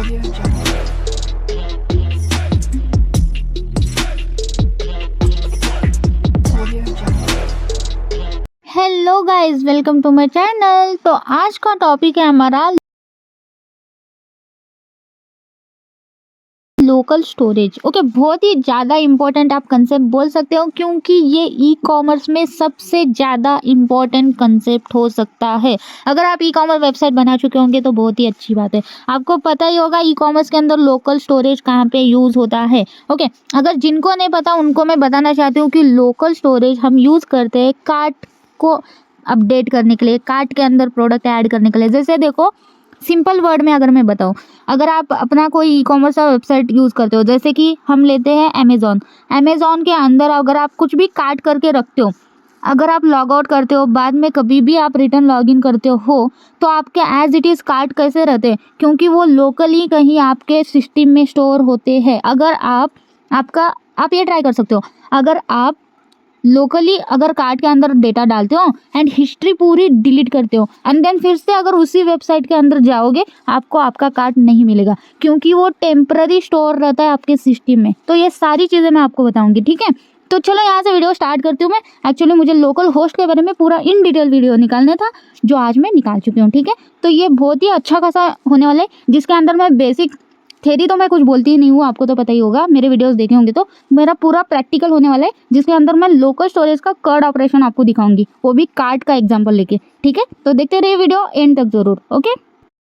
Audio Jungle. Audio Jungle. Hello guys, welcome to my channel. तो आज का topic है हमारा लोकल स्टोरेज। ओके, बहुत ही ज़्यादा इम्पोर्टेंट आप कंसेप्ट बोल सकते हो, क्योंकि ये ई कॉमर्स में सबसे ज़्यादा इम्पोर्टेंट कंसेप्ट हो सकता है। अगर आप ई कॉमर्स वेबसाइट बना चुके होंगे तो बहुत ही अच्छी बात है। आपको पता ही होगा ई कॉमर्स के अंदर लोकल स्टोरेज कहाँ पे यूज़ होता है। ओके, अगर जिनको नहीं पता उनको मैं बताना चाहती हूँ कि लोकल स्टोरेज हम यूज़ करते हैं कार्ट को अपडेट करने के लिए, कार्ट के अंदर प्रोडक्ट ऐड करने के लिए। जैसे देखो, सिंपल वर्ड में अगर मैं बताऊँ, अगर आप अपना कोई ई कॉमर्स का वेबसाइट यूज़ करते हो, जैसे कि हम लेते हैं अमेज़ॉन के अंदर अगर आप कुछ भी कार्ट करके रखते हो, अगर आप लॉग आउट करते हो, बाद में कभी भी आप रिटर्न लॉग इन करते हो, तो आपके एज इट इज़ कार्ट कैसे रहते हैं, क्योंकि वो लोकली कहीं आपके सिस्टम में स्टोर होते हैं। अगर आप ये ट्राई कर सकते हो, अगर आप लोकली अगर कार्ट के अंदर डेटा डालते हो एंड हिस्ट्री पूरी डिलीट करते हो एंड देन फिर से अगर उसी वेबसाइट के अंदर जाओगे, आपको आपका कार्ट नहीं मिलेगा, क्योंकि वो टेम्पररी स्टोर रहता है आपके सिस्टम में। तो ये सारी चीज़ें मैं आपको बताऊंगी, ठीक है। तो चलो यहाँ से वीडियो स्टार्ट करती हूँ मैं। एक्चुअली मुझे लोकल होस्ट के बारे में पूरा इन डिटेल वीडियो निकालना था, जो आज मैं निकाल चुकी हूँ, ठीक है। तो ये बहुत ही अच्छा खासा होने वाला है, जिसके अंदर मैं बेसिक थ्योरी तो मैं कुछ बोलती ही नहीं हूँ, आपको तो पता ही होगा, मेरे वीडियोस देखे होंगे। तो मेरा पूरा प्रैक्टिकल होने वाला है, जिसके अंदर मैं लोकल स्टोरेज का कार्ड ऑपरेशन आपको दिखाऊंगी, वो भी कार्ड का एग्जांपल लेके, ठीक है। तो देखते रहिए वीडियो एंड तक जरूर। ओके,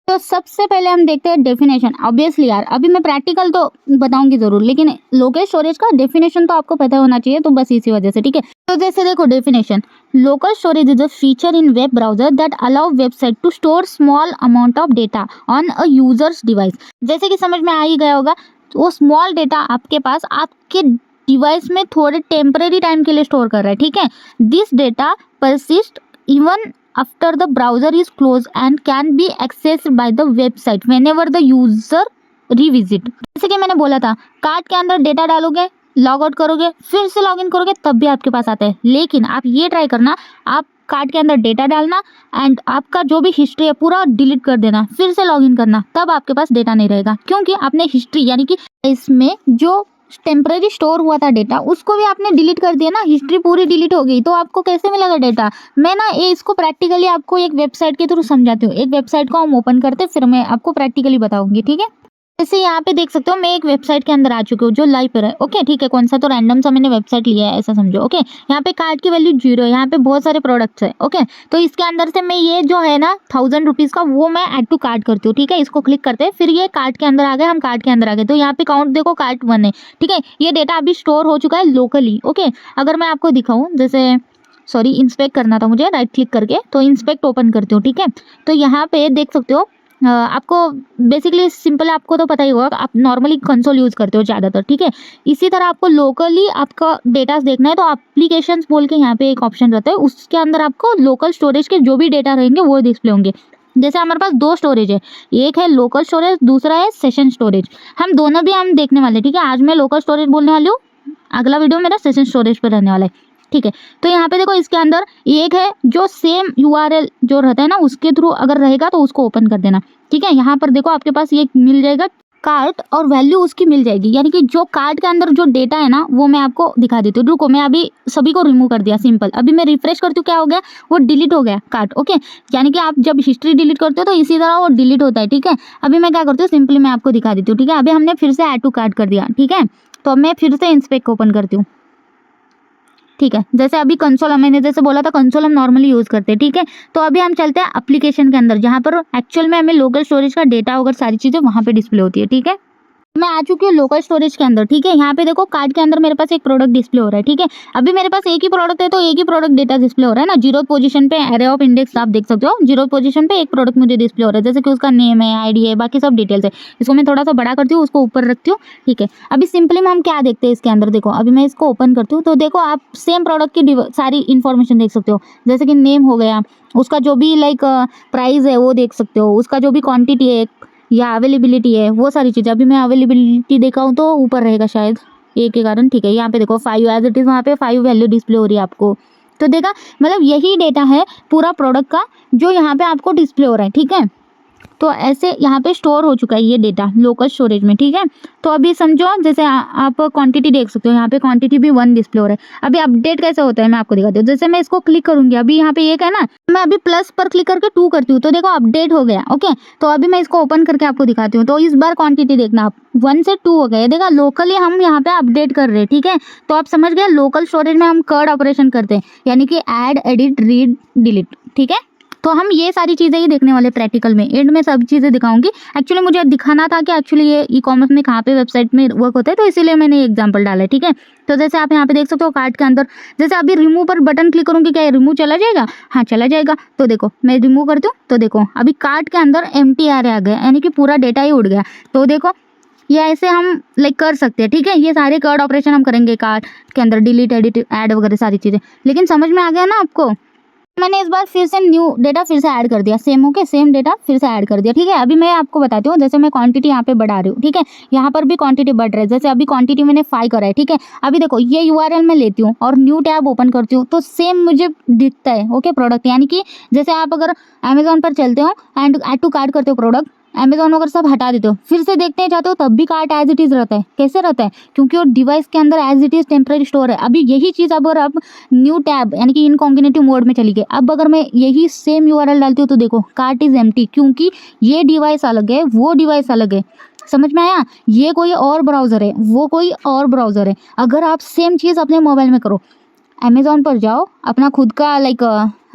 तो सबसे पहले हम देखते हैं डेफिनेशन। ऑब्वियसली यार, अभी मैं प्रैक्टिकल तो बताऊंगी जरूर, लेकिन लोकल स्टोरेज का डेफिनेशन तो आपको पता होना चाहिए, तो बस इसी वजह से, ठीक है। तो जैसे देखो definition, local storage is a feature in web browser that allow website to store small amount of data on a user's device. जैसे कि समझ में आ ही गया होगा, वो स्मॉल डेटा आपके पास आपके डिवाइस में थोड़े टेम्पररी टाइम के लिए स्टोर कर रहा है, ठीक है। This data persist even after the browser is closed and can be accessed by the website whenever the user revisit। जैसे कि मैंने बोला था, कार्ट के अंदर डेटा डालोगे, लॉग आउट करोगे, फिर से लॉग इन करोगे, तब भी आपके पास आता है। लेकिन आप ये ट्राई करना, आप कार्ट के अंदर डेटा डालना एंड आपका जो भी हिस्ट्री है पूरा डिलीट कर देना, फिर से लॉग इन करना, तब आपके पास डेटा नहीं रहेगा, क्योंकि आपने हिस्ट्री यानी कि इसमें जो टेम्पररी स्टोर हुआ था डेटा, उसको भी आपने डिलीट कर दिया ना, हिस्ट्री पूरी डिलीट हो गई, तो आपको कैसे मिलेगा डेटा। मैं ना ये इसको प्रैक्टिकली आपको एक वेबसाइट के थ्रू समझाती हूँ। एक वेबसाइट को हम ओपन करते, फिर मैं आपको प्रैक्टिकली बताऊंगी, ठीक है। जैसे यहाँ पे देख सकते हो, मैं एक वेबसाइट के अंदर आ चुकी हूँ जो लाइव पर है। ओके, ठीक है, कौन सा तो रैंडम सा मैंने वेबसाइट लिया है, ऐसा समझो। ओके, यहाँ पे कार्ड की वैल्यू 0 है, यहाँ पे बहुत सारे प्रोडक्ट्स है। ओके, तो इसके अंदर से मैं ये जो है ना 1000 रुपीज़ का, वो मैं ऐड टू कार्ट करती हूँ, ठीक है। इसको क्लिक करते हैं, फिर ये कार्ट के अंदर आ गए, हम कार्ट के अंदर आ गए, तो यहाँ पे काउंट देखो, कार्ट 1 है, ठीक है। ये डेटा अभी स्टोर हो चुका है लोकली। ओके, अगर मैं आपको दिखाऊँ, जैसे सॉरी, इंस्पेक्ट करना था मुझे, राइट क्लिक करके, तो इंस्पेक्ट ओपन करती हूँ, ठीक है। तो यहाँ पे देख सकते हो, आपको बेसिकली सिंपल, आपको तो पता ही होगा, आप नॉर्मली कंसोल यूज़ करते हो ज़्यादातर, ठीक है। इसी तरह आपको लोकली आपका डेटा देखना है, तो एप्लीकेशंस बोल के यहाँ पे एक ऑप्शन रहता है, उसके अंदर आपको लोकल स्टोरेज के जो भी डेटा रहेंगे वो डिस्प्ले होंगे। जैसे हमारे पास 2 स्टोरेज है, एक है लोकल स्टोरेज, दूसरा है सेशन स्टोरेज। हम दोनों भी हम देखने वाले, ठीक है। आज मैं लोकल स्टोरेज बोलने वाली हूँ, अगला वीडियो मेरा सेशन स्टोरेज पर रहने वाला है, ठीक है। तो यहाँ पे देखो, इसके अंदर एक है जो सेम URL जो रहता है ना, उसके थ्रू अगर रहेगा तो उसको ओपन कर देना, ठीक है। यहाँ पर देखो, आपके पास ये मिल जाएगा कार्ट और वैल्यू उसकी मिल जाएगी, यानी कि जो कार्ट के अंदर जो डेटा है ना, वो मैं आपको दिखा देती हूँ। रुको, मैं अभी सभी को रिमूव कर दिया, सिंपल। अभी मैं रिफ्रेश करती हूँ, क्या हो गया, वो डिलीट हो गया कार्ट। ओके, यानी कि आप जब हिस्ट्री डिलीट करते हो तो इसी तरह वो डिलीट होता है, ठीक है। अभी मैं क्या करती हूँ, सिंपली मैं आपको दिखा देती हूँ, ठीक है। अभी हमने फिर से ऐड टू कार्ट कर दिया, ठीक है। तो अब मैं फिर से इंस्पेक्ट ओपन करती हूँ, ठीक है। जैसे अभी कंसोल, मैंने जैसे बोला था, कंसोल हम नॉर्मली यूज़ करते हैं, ठीक है। तो अभी हम चलते हैं एप्लीकेशन के अंदर, जहाँ पर एक्चुअल में हमें लोकल स्टोरेज का डेटा वगैरह सारी चीज़ें वहाँ पे डिस्प्ले होती है, ठीक है। मैं आ चुकी हूँ लोकल स्टोरेज के अंदर, ठीक है। यहाँ पे देखो, कार्ड के अंदर मेरे पास एक प्रोडक्ट डिस्प्ले हो रहा है, ठीक है। अभी मेरे पास एक ही प्रोडक्ट है, तो एक ही प्रोडक्ट डेटा डिस्प्ले हो रहा है ना। 0 पोजीशन पे एरे ऑफ इंडेक्स आप देख सकते हो, 0 पोजीशन पे एक प्रोडक्ट मुझे डिस्प्ले हो रहा है, जैसे कि उसका नेम है, ID है, बाकी सब डिटेल्स है। इसको मैं थोड़ा सा बड़ा करती हूँ, उसको ऊपर रखती हूँ, ठीक है। अभी सिंपली में हम क्या देखते हैं इसके अंदर, देखो अभी मैं इसको ओपन करती हूँ, तो देखो आप सेम प्रोडक्ट की सारी इन्फॉर्मेशन देख सकते हो, जैसे कि नेम हो गया, उसका जो भी लाइक प्राइस है वो देख सकते हो, उसका जो भी क्वान्टिटी है या अवेलेबिलिटी है, वो सारी चीज़ें। अभी मैं अवेलेबिलिटी देखा हूँ तो ऊपर रहेगा शायद ए के कारण, ठीक है। यहाँ पे देखो 5 एज इट इज़, वहाँ पे 5 वैल्यू डिस्प्ले हो रही है आपको। तो देखा, मतलब यही डेटा है पूरा प्रोडक्ट का जो यहाँ पे आपको डिस्प्ले हो रहा है, ठीक है। तो ऐसे यहाँ पे स्टोर हो चुका है ये डेटा लोकल स्टोरेज में, ठीक है। तो अभी समझो जैसे आप क्वांटिटी देख सकते हो, यहाँ पे क्वांटिटी भी 1 डिस्प्ले हो रहा है। अभी अपडेट कैसे होता है मैं आपको दिखाती हूँ। जैसे मैं इसको क्लिक करूंगी, अभी यहाँ पे 1 है ना, मैं अभी प्लस पर क्लिक करके 2 करती हूँ तो देखो अपडेट हो गया। ओके, तो अभी मैं इसको ओपन करके आपको दिखाती हूँ। तो इस बार क्वांटिटी देखना आप 1 से 2 हो गया, देखा लोकली हम यहाँ पे अपडेट कर रहे हैं, ठीक है। तो आप समझ गए लोकल स्टोरेज में हम कर्ड ऑपरेशन करते हैं, यानी कि ऐड, एडिट, रीड, डिलीट, ठीक है। तो हम ये सारी चीज़ें ही देखने वाले प्रैक्टिकल में, एंड में सब चीज़ें दिखाऊंगी। एक्चुअली मुझे दिखाना था कि एक्चुअली ये ई कॉमर्स में कहाँ पे वेबसाइट में वर्क होता है, तो इसीलिए मैंने एग्जांपल डाला है, ठीक है। तो जैसे आप यहाँ पे देख सकते हो कार्ट के अंदर, जैसे अभी रिमूव पर बटन क्लिक करूँगी, क्या रिमूव चला जाएगा? हाँ चला जाएगा। तो देखो मैं रिमूव करती हूँ तो देखो अभी कार्ट के अंदर एम्प्टी आ गया, यानी कि पूरा डेटा ही उड़ गया। तो देखो ये ऐसे हम लाइक कर सकते हैं, ठीक है। ये सारे कर्ड ऑपरेशन हम करेंगे कार्ट के अंदर, डिलीट, एडिट, ऐड वगैरह सारी चीज़ें। लेकिन समझ में आ गया ना आपको? मैंने इस बार फिर से न्यू डेटा फिर से ऐड कर दिया, सेम ओके, सेम डेटा फिर से ऐड कर दिया, ठीक है। अभी मैं आपको बताती हूँ, जैसे मैं क्वांटिटी यहाँ पे बढ़ा रही हूँ, ठीक है। यहाँ पर भी क्वांटिटी बढ़ रहा है, जैसे अभी क्वांटिटी मैंने 5 करा है, ठीक है। अभी देखो ये यूआरएल मैं लेती हूँ और न्यू टैब ओपन करती हूँ तो सेम मुझे दिखता है, ओके प्रोडक्ट। यानी कि जैसे आप अगर अमेजोन पर चलते हो एंड ऐड टू कार्ट करते हो प्रोडक्ट, अमेजोन वगैरह सब हटा देते हो, फिर से देखते जाते हो तब भी कार्ट एज इट इज़ रहता है। कैसे रहता है? क्योंकि वो डिवाइस के अंदर as it is temporary store है। अभी यही चीज़ अगर आप न्यू टैब यानी कि इनकॉग्निटिव मोड में चली गई, अब अगर मैं यही सेम यूआरएल डालती हूँ तो देखो कार्ट इज़ एम्प्टी, क्योंकि ये डिवाइस अलग है, वो डिवाइस अलग है। समझ में आया? ये कोई और ब्राउज़र है, वो कोई और ब्राउज़र है। अगर आप सेम चीज़ अपने मोबाइल में करो, अमेजोन पर जाओ, अपना खुद का लाइक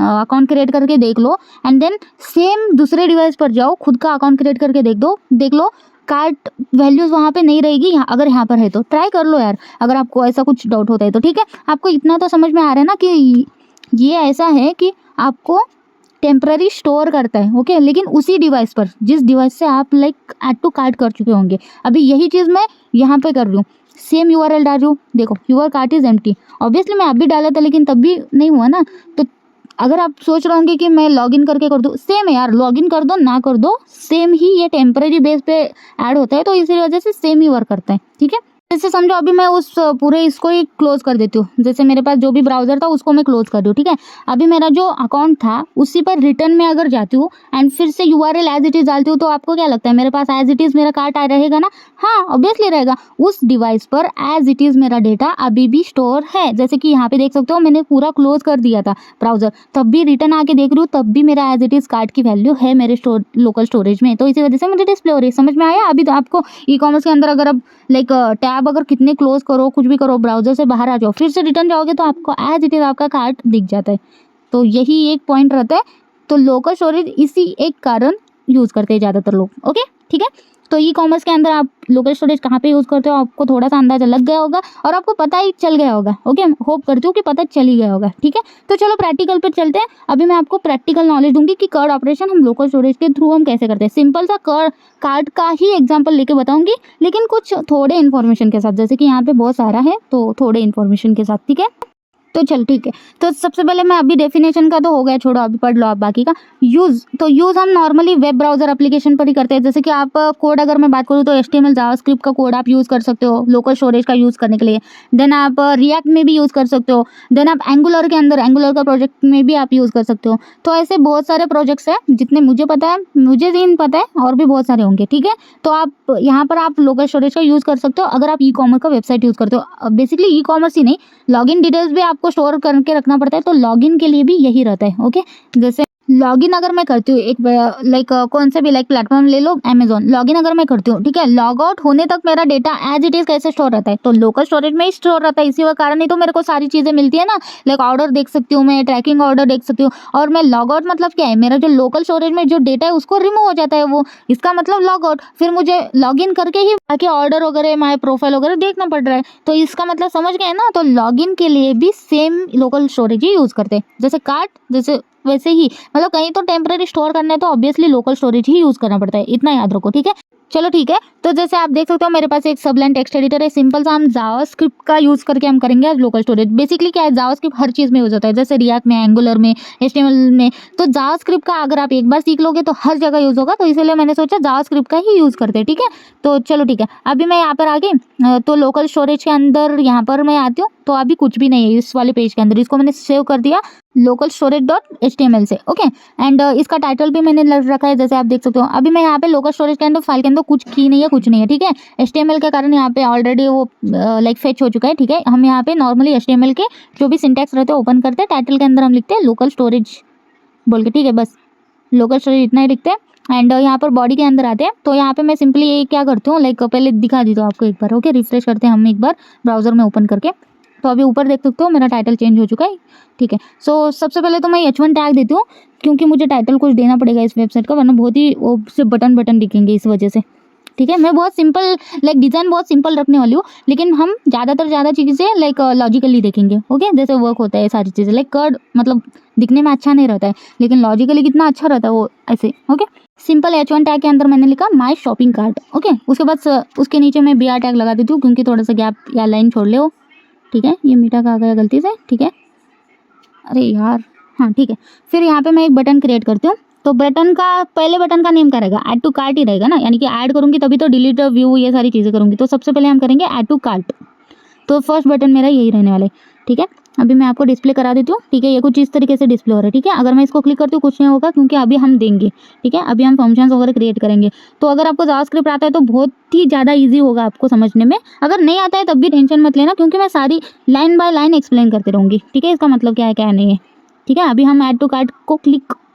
अकाउंट क्रिएट करके देख लो, एंड देन सेम दूसरे डिवाइस पर जाओ, खुद का अकाउंट क्रिएट करके देख लो, कार्ट वैल्यूज़ वहाँ पे नहीं रहेगी। अगर यहाँ पर है तो ट्राई कर लो यार, अगर आपको ऐसा कुछ डाउट होता है तो, ठीक है। आपको इतना तो समझ में आ रहा है ना कि ये ऐसा है कि आपको टेम्पररी स्टोर करता है, ओके, लेकिन उसी डिवाइस पर जिस डिवाइस से आप लाइक ऐड टू कार्ट कर चुके होंगे। अभी यही चीज़ मैं यहाँ पे कर रही हूँ, सेम यूआरएल डाल रही हूँ, देखो your cart is empty. Obviously मैं अभी डाला था लेकिन तब भी नहीं हुआ ना। तो अगर आप सोच रहे होंगे कि मैं लॉगिन करके कर दूँ, सेम है यार, लॉगिन कर दो ना कर दो सेम ही, ये टेम्पररी बेस पे ऐड होता है तो इसी वजह से सेम ही वर्क करता है, ठीक है। जैसे समझो अभी मैं उस पूरे इसको ही क्लोज कर देती हूँ, जैसे मेरे पास जो भी ब्राउज़र था उसको मैं क्लोज कर रही हूँ, ठीक है। अभी मेरा जो अकाउंट था उसी पर रिटर्न में अगर जाती हूँ एंड फिर से यूआरएल एज इट इज़ डालती हूँ, तो आपको क्या लगता है मेरे पास एज इट इज़ मेरा कार्ट आ रहेगा ना? हाँ ऑब्वियसली रहेगा। उस डिवाइस पर एज इट इज़ मेरा डेटा अभी भी स्टोर है। जैसे कि यहाँ पे देख सकते हो मैंने पूरा क्लोज कर दिया था ब्राउज़र, तब भी रिटर्न आके देख रही हूँ तब भी मेरा एज इट इज़ कार्ट की वैल्यू है मेरे लोकल स्टोरेज में, तो इसी वजह से मुझे डिस्प्ले हो रही है। समझ में आया? अभी तो आपको ई कॉमर्स के अंदर अगर अब लाइक टैब अगर कितने क्लोज करो, कुछ भी करो, ब्राउजर से बाहर आ जाओ, फिर से रिटर्न जाओगे तो आपको एज इट इज़ आपका कार्ट दिख जाता है। तो यही एक पॉइंट रहता है। तो लोकल स्टोरेज इसी एक कारण यूज़ करते हैं ज़्यादातर लोग, ओके ठीक है। तो ई कॉमर्स के अंदर आप लोकल स्टोरेज कहाँ पे यूज़ करते हो आपको थोड़ा सा अंदाज़ा लग गया होगा और आपको पता ही चल गया होगा, ओके। होप करती हूँ कि पता चल ही गया होगा, ठीक है। तो चलो प्रैक्टिकल पे चलते हैं। अभी मैं आपको प्रैक्टिकल नॉलेज दूंगी कि कर्ड ऑपरेशन हम लोकल स्टोरेज के थ्रू हम कैसे करते हैं। सिंपल सा कार्ड का ही एग्जाम्पल लेके बताऊंगी, लेकिन कुछ थोड़े इन्फॉर्मेशन के साथ, जैसे कि यहाँ पे बहुत सारा है तो थोड़े इन्फॉर्मेशन के साथ, ठीक है। तो चल ठीक है। तो सबसे पहले मैं अभी डेफिनेशन का तो हो गया, छोड़ो अभी पढ़ लो आप बाकी का। यूज़, तो यूज़ हम नॉर्मली वेब ब्राउज़र एप्लीकेशन पर ही करते हैं। जैसे कि आप कोड अगर मैं बात करूँ तो HTML जावास्क्रिप्ट का कोड आप यूज़ कर सकते हो लोकल स्टोरेज का यूज़ करने के लिए। देन आप रिएक्ट में भी यूज़ कर सकते हो। देन आप एंगुलर के अंदर एंगुलर का प्रोजेक्ट में भी आप यूज़ कर सकते हो। तो ऐसे बहुत सारे प्रोजेक्ट्स हैं जितने मुझे पता है, मुझे जिन पता है और भी बहुत सारे होंगे, ठीक है। तो आप यहाँ पर आप लोकल स्टोरेज का यूज़ कर सकते हो अगर आप ई कॉमर्स का वेबसाइट यूज़ करते हो। बेसिकली ई कॉमर्स ही नहीं, लॉगिन डिटेल्स भी आपको स्टोर करके रखना पड़ता है, तो लॉगिन के लिए भी यही रहता है, ओके। जैसे लॉगिन अगर मैं करती हूँ एक लाइक कौन से भी लाइक प्लेटफॉर्म ले लो, अमेजोन, लॉगिन अगर मैं करती हूँ, ठीक है, लॉग आउट होने तक मेरा डेटा एज इट इज़ कैसे स्टोर रहता है, तो लोकल स्टोरेज में ही स्टोर रहता है। इसी का कारण ही तो मेरे को सारी चीज़ें मिलती है ना, लाइक ऑर्डर देख सकती हूँ मैं, ट्रैकिंग ऑर्डर देख सकती हूँ। और मैं लॉग आउट मतलब क्या है, मेरा जो लोकल स्टोरेज में जो डेटा है उसको रिमूव हो जाता है वो, इसका मतलब लॉग आउट। फिर मुझे लॉगिन करके ही बाकी ऑर्डर वगैरह माय प्रोफाइल वगैरह देखना पड़ रहा है, तो इसका मतलब समझ गए ना। तो लॉगिन के लिए भी सेम लोकल स्टोरेज ही यूज़ करते हैं, जैसे कार्ट जैसे वैसे ही, मतलब कहीं तो टेम्पररी स्टोर करना है तो ऑब्वियसली लोकल स्टोरेज ही यूज़ करना पड़ता है, इतना याद रखो, ठीक है। चलो ठीक है। तो जैसे आप देख सकते हो मेरे पास एक सबलाइन टेक्स्ट एडिटर है, सिंपल सा हम जावास्क्रिप्ट का यूज़ करके हम करेंगे आज लोकल स्टोरेज। बेसिकली क्या है, जावास्क्रिप्ट हर चीज़ में यूज़ होता है, जैसे रिएक्ट में, एंगुलर में, HTML में। तो जावास्क्रिप्ट का अगर आप एक बार सीख लोगे तो हर जगह यूज़ होगा, तो इसलिए मैंने सोचा जावास्क्रिप्ट का ही यूज़ करते हैं, ठीक है। तो चलो ठीक है, अभी मैं यहाँ पर आ गई। तो लोकल स्टोरेज के अंदर यहाँ पर मैं आती हूँ, तो अभी कुछ भी नहीं है इस वाले पेज के अंदर, इसको मैंने सेव कर दिया। लोकल स्टोरेज डॉट HTML से। ओके, एंड इसका टाइटल भी मैंने रखा है, जैसे आप देख सकते हो। अभी मैं यहाँ पे लोकल स्टोरेज के अंदर फाइल के अंदर कुछ की नहीं है, कुछ नहीं है, ठीक है। HTML के कारण यहाँ पे ऑलरेडी वो लाइक फेच हो चुका है, ठीक है। हम यहाँ पे नॉर्मली HTML के जो भी सिंटैक्स रहते हैं ओपन करते हैं, टाइटल के अंदर हम लिखते हैं लोकल स्टोरेज बोल के, ठीक है। बस लोकल स्टोरेज इतना ही लिखते हैं। एंड यहाँ पर बॉडी के अंदर आते हैं, तो यहाँ पे मैं सिंपली ये क्या करती हूँ, लाइक पहले दिखा दी तो आपको एक बार। ओके, रिफ्रेश करते हैं हम एक बार ब्राउजर में ओपन करके। तो अभी ऊपर देख सकते हो मेरा टाइटल चेंज हो चुका है, ठीक है। सो सबसे पहले तो मैं H1 टैग देती हूँ, क्योंकि मुझे टाइटल कुछ देना पड़ेगा इस वेबसाइट का, वरना बहुत ही वो से बटन दिखेंगे इस वजह से, ठीक है। मैं बहुत सिंपल लाइक डिज़ाइन बहुत सिंपल रखने वाली हूँ, लेकिन हम ज़्यादा चीज़ें लाइक लॉजिकली देखेंगे। ओके, जैसे वर्क होता है सारी चीज़ें, लाइक कर्ड मतलब दिखने में अच्छा नहीं रहता है, लेकिन लॉजिकली कितना अच्छा रहता है वो ऐसे। ओके, सिंपल H1 टैग के अंदर मैंने लिखा माई शॉपिंग कार्ट। ओके, उसके बाद उसके नीचे मैं BR टैग लगा देती हूँ, क्योंकि थोड़ा सा गैप या लाइन छोड़ ले हो, ठीक है। ये मीठा का आ गया गलती से, ठीक है। अरे यार, हाँ ठीक है। फिर यहाँ पे मैं एक बटन क्रिएट करती हूँ, तो बटन का पहले बटन का नेम क्या रहेगा, ऐड टू कार्ट ही रहेगा ना, यानी कि ऐड करूँगी तभी तो डिलीट व्यू ये सारी चीज़ें करूँगी। तो सबसे पहले हम करेंगे ऐड टू कार्ट, तो फर्स्ट बटन मेरा यही रहने वाला है, ठीक है। अभी मैं आपको डिस्प्ले करा देती हूँ, ठीक है। ये कुछ इस तरीके से डिस्प्ले हो रहा है, ठीक है। अगर मैं इसको क्लिक करती हूँ कुछ नहीं होगा, क्योंकि अभी हम देंगे, ठीक है। अभी हम फंक्शंस वगैरह क्रिएट करेंगे। तो अगर आपको जावास्क्रिप्ट आता है तो बहुत ही ज़्यादा ईजी होगा आपको समझने में। अगर नहीं आता है तब भी टेंशन मत लेना, क्योंकि मैं सारी लाइन बाय लाइन एक्सप्लेन करती रहूँगी, ठीक है। इसका मतलब क्या है क्या नहीं है, ठीक है। अभी हम ऐड टू कार्ट को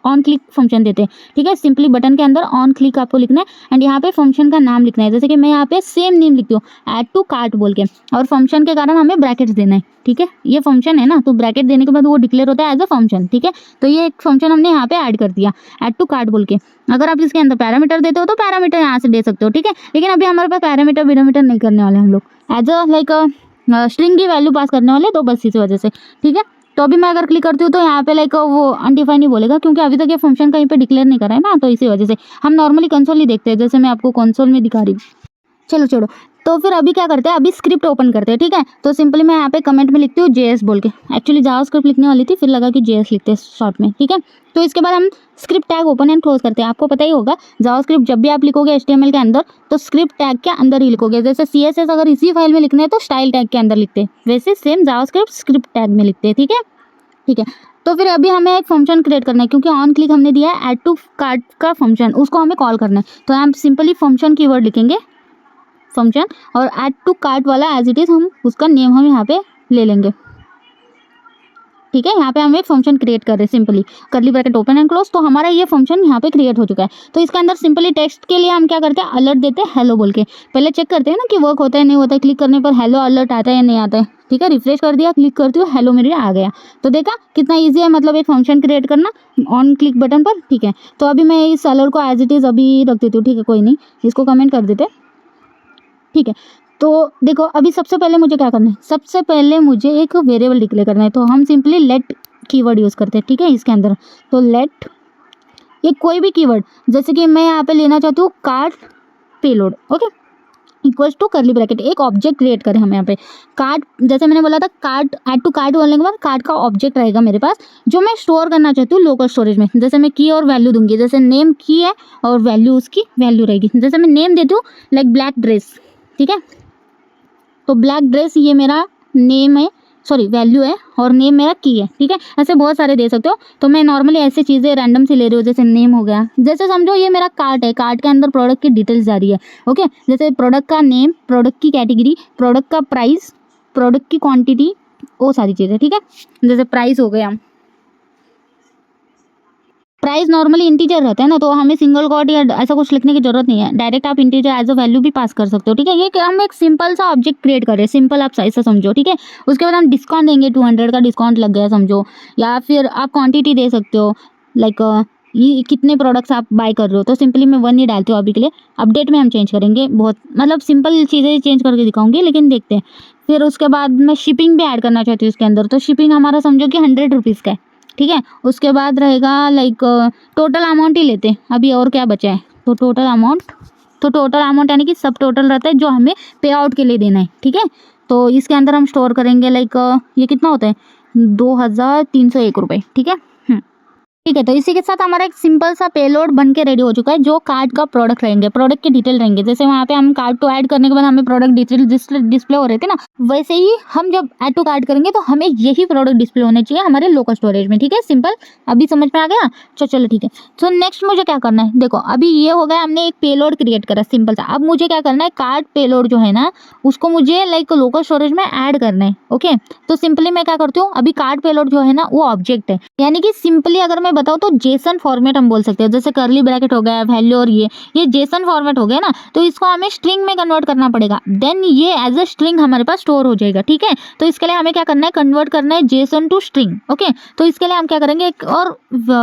ऑन क्लिक फंक्शन देते हैं, ठीक है। सिंपली बटन के अंदर ऑन क्लिक आपको लिखना है, एंड यहाँ पे फंक्शन का नाम लिखना है। जैसे कि मैं यहाँ पे सेम नेम लिखती हूँ, ऐड टू कार्ट बोल के, और फंक्शन के कारण हमें ब्रैकेट्स देना है, ठीक है। ये फंक्शन है ना, तो ब्रैकेट देने के बाद वो डिक्लेयर होता है एज अ फंक्शन, ठीक है। तो ये एक फंक्शन हमने यहाँ पे ऐड कर दिया, ऐड टू कार्ट बोल के। अगर आप इसके अंदर पैरामीटर देते हो तो पैरामीटर यहाँ से दे सकते हो, ठीक है। लेकिन अभी हमारे पास पैरामीटर नहीं करने वाले हम लोग, एज अ लाइक स्ट्रिंग की वैल्यू पास करने वाले, तो बस इस वजह से, ठीक है। तो अभी मैं अगर क्लिक करती हूँ तो यहाँ पे लाइक वो अनडिफाइन ही बोलेगा, क्योंकि अभी तक ये फंक्शन कहीं पे डिक्लेयर नहीं करा है ना, तो इसी वजह से हम नॉर्मली कंसोल ही देखते हैं, जैसे मैं आपको कंसोल में दिखा रही हूँ। चलो छोड़ो, तो फिर अभी क्या करते हैं, अभी स्क्रिप्ट ओपन करते हैं, ठीक है। तो सिंपली मैं यहाँ पे कमेंट में लिखती हूँ JS बोल के। एक्चुअली जावास्क्रिप्ट लिखने वाली थी, फिर लगा कि JS लिखते हैं शॉर्ट में, ठीक है। तो इसके बाद हम script tag open and close करते हैं। आपको पता ही होगा जावास्क्रिप्ट जब भी आप लिखोगे HTML के अंदर तो स्क्रिप्ट टैग के अंदर ही लिखोगे। जैसे CSS अगर इसी फाइल में लिखना है तो स्टाइल टैग के अंदर लिखते हैं, वैसे सेम जावास्क्रिप्ट स्क्रिप्ट टैग में लिखते हैं, ठीक है, ठीक है। तो फिर अभी हमें एक फंक्शन क्रिएट करना है, क्योंकि ऑन क्लिक हमने दिया है ऐड टू कार्ट का फंक्शन, उसको हमें कॉल करना है। तो हम सिंपली फंक्शन कीवर्ड लिखेंगे, फंक्शन, और ऐड टू कार्ट वाला एज इट इज़ हम उसका नेम हम यहाँ पे ले लेंगे, ठीक है। यहाँ पे हम एक फंक्शन क्रिएट कर रहे हैं, simply curly bracket open and close. तो हमारा ये फंक्शन यहाँ पे क्रिएट हो चुका है। तो इसके अंदर सिंपली टेक्स्ट के लिए हम क्या करते हैं, अलर्ट देते हैं हेलो बोल के। पहले चेक करते हैं ना कि वर्क होता है नहीं होता है। क्लिक करने पर हेलो अलर्ट आता है या नहीं आता है, ठीक है। रिफ्रेश कर दिया, क्लिक करती हूँ, हेलो मेरे आ गया। तो देखा कितना ईजी है, मतलब एक फंक्शन क्रिएट करना ऑन क्लिक बटन पर, ठीक है। तो अभी मैं इस अलर्ट को एज इट इज़ अभी रख देती हूँ, ठीक है, कोई नहीं, इसको कमेंट कर देते, ठीक है। तो देखो अभी सबसे पहले मुझे क्या करना है, सबसे पहले मुझे एक वेरिएबल डिक्लेयर करना है। तो हम सिंपली लेट कीवर्ड यूज़ करते हैं, ठीक है, इसके अंदर। तो लेट ये कोई भी कीवर्ड, जैसे कि मैं यहाँ पे लेना चाहती हूँ cart payload, okay, equals to curly bracket. एक ऑब्जेक्ट क्रिएट करें हम यहाँ पे कार्ट, जैसे मैंने बोला था कार्ट, ऐड टू कार्ट बोलने के बाद कार्ट का ऑब्जेक्ट रहेगा मेरे पास, जो मैं स्टोर करना चाहती हूँ लोकल स्टोरेज में। जैसे मैं की और वैल्यू दूंगी, जैसे नेम की है और वैल्यू उसकी वैल्यू रहेगी। जैसे मैं नेम देती हूँ लाइक ब्लैक ड्रेस, ठीक है। तो ब्लैक ड्रेस ये मेरा नेम है, सॉरी वैल्यू है, और नेम मेरा की है, ठीक है। ऐसे बहुत सारे दे सकते हो। तो मैं नॉर्मली ऐसी चीज़ें रैंडम से ले रही हूँ, जैसे नेम हो गया। जैसे समझो ये मेरा कार्ट है, कार्ट के अंदर प्रोडक्ट की डिटेल्स जा रही है, ओके। जैसे प्रोडक्ट का नेम, प्रोडक्ट की कैटेगरी, प्रोडक्ट का प्राइस, प्रोडक्ट की क्वांटिटी, वो सारी चीज़ें, ठीक है। जैसे प्राइस हो गया, प्राइस नॉर्मली इंटीजर रहता है ना, तो हमें सिंगल कोट या ऐसा कुछ लिखने की जरूरत नहीं है, डायरेक्ट आप इंटीजर एज अ वैल्यू भी पास कर सकते हो, ठीक है। ये हम एक सिंपल सा ऑब्जेक्ट क्रिएट कर रहे हैं, सिंपल आप ऐसा समझो, ठीक है। उसके बाद हम डिस्काउंट देंगे, 200 का डिस्काउंट लग गया समझो, या फिर आप क्वांटिटी दे सकते हो, लाइक ये कितने प्रोडक्ट्स आप बाय कर रहे हो। तो सिंपली मैं 1 ही डालती हूँ अभी के लिए, अपडेट में हम चेंज करेंगे, बहुत मतलब सिंपल चीज़ें चेंज करके दिखाऊंगी, लेकिन देखते हैं। फिर उसके बाद मैं शिपिंग भी ऐड करना चाहती हूँ इसके अंदर, तो शिपिंग हमारा समझो कि 100 रुपीज़ का है, ठीक है। उसके बाद रहेगा लाइक टोटल अमाउंट ही लेते हैं अभी, और क्या बचा है, तो टोटल अमाउंट यानी कि सब टोटल रहता है जो हमें पे आउट के लिए देना है, ठीक है। तो इसके अंदर हम स्टोर करेंगे लाइक ये कितना होता है, 2301 रुपये, ठीक है। ठीक है, तो इसी के साथ हमारा एक सिंपल सा पेलोड बन के रेडी हो चुका है, जो कार्ड का प्रोडक्ट रहेंगे, प्रोडक्ट के डिटेल रहेंगे। जैसे वहाँ पे हम कार्ड टू ऐड करने के बाद हमें प्रोडक्ट डिटेल डिस्प्ले हो रहे थे ना, वैसे ही हम जब ऐड टू कार्ड करेंगे तो हमें यही प्रोडक्ट डिस्प्ले होने चाहिए हमारे लोकल स्टोरेज में। ठीक है, सिंपल, अभी समझ में आ गया। चलो ठीक है, तो नेक्स्ट मुझे क्या करना है, देखो अभी ये हो गया, हमने एक पेलोड क्रिएट करा सिंपल सा। अब मुझे क्या करना है, कार्ड पेलोड जो है ना उसको मुझे लाइक लोकल स्टोरेज में ऐड करना है। ओके, तो सिंपली मैं क्या करती हूँ, अभी कार्ड पेलोड जो है ना वो ऑब्जेक्ट है, यानी कि सिंपली अगर मैं बताऊँ तो जेसन फॉर्मेट हम बोल सकते हैं। जैसे करली ब्रैकेट हो गया, वैल्यू, और ये जेसन फॉर्मेट हो गया ना, तो इसको हमें स्ट्रिंग में कन्वर्ट करना पड़ेगा, देन ये एज अ स्ट्रिंग हमारे पास स्टोर हो जाएगा। ठीक है, तो इसके लिए हमें क्या करना है, कन्वर्ट करना है जेसन टू स्ट्रिंग। ओके, तो इसके लिए हम क्या करेंगे, एक और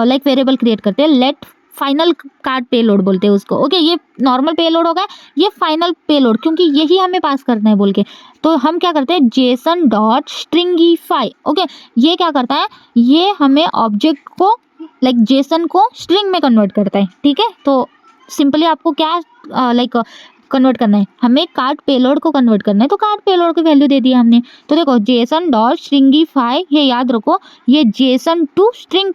लाइक वेरिएबल क्रिएट करते हैं, लेट फाइनल कार्ड पेलोड बोलते हैं उसको। ओके, ये नॉर्मल पेलोड होगा, ये फाइनल पेलोड, क्योंकि यही हमें पास करना है बोल के, तो हम क्या करते हैं, जेसन डॉट स्ट्रिंगीफाई। ओके, ये क्या करता है, ये हमें ऑब्जेक्ट को लाइक जेसन को स्ट्रिंग में कन्वर्ट करता है। ठीक है, तो सिंपली आपको क्या लाइक कन्वर्ट करना है, हमें कार्ड पेलोड को कन्वर्ट करना है, तो कार्ड पेलोड की वैल्यू दे दी हमने। तो देखो जेसन डॉट स्ट्रिंगीफाई, ये याद रखो, ये जेसन टू स्ट्रिंग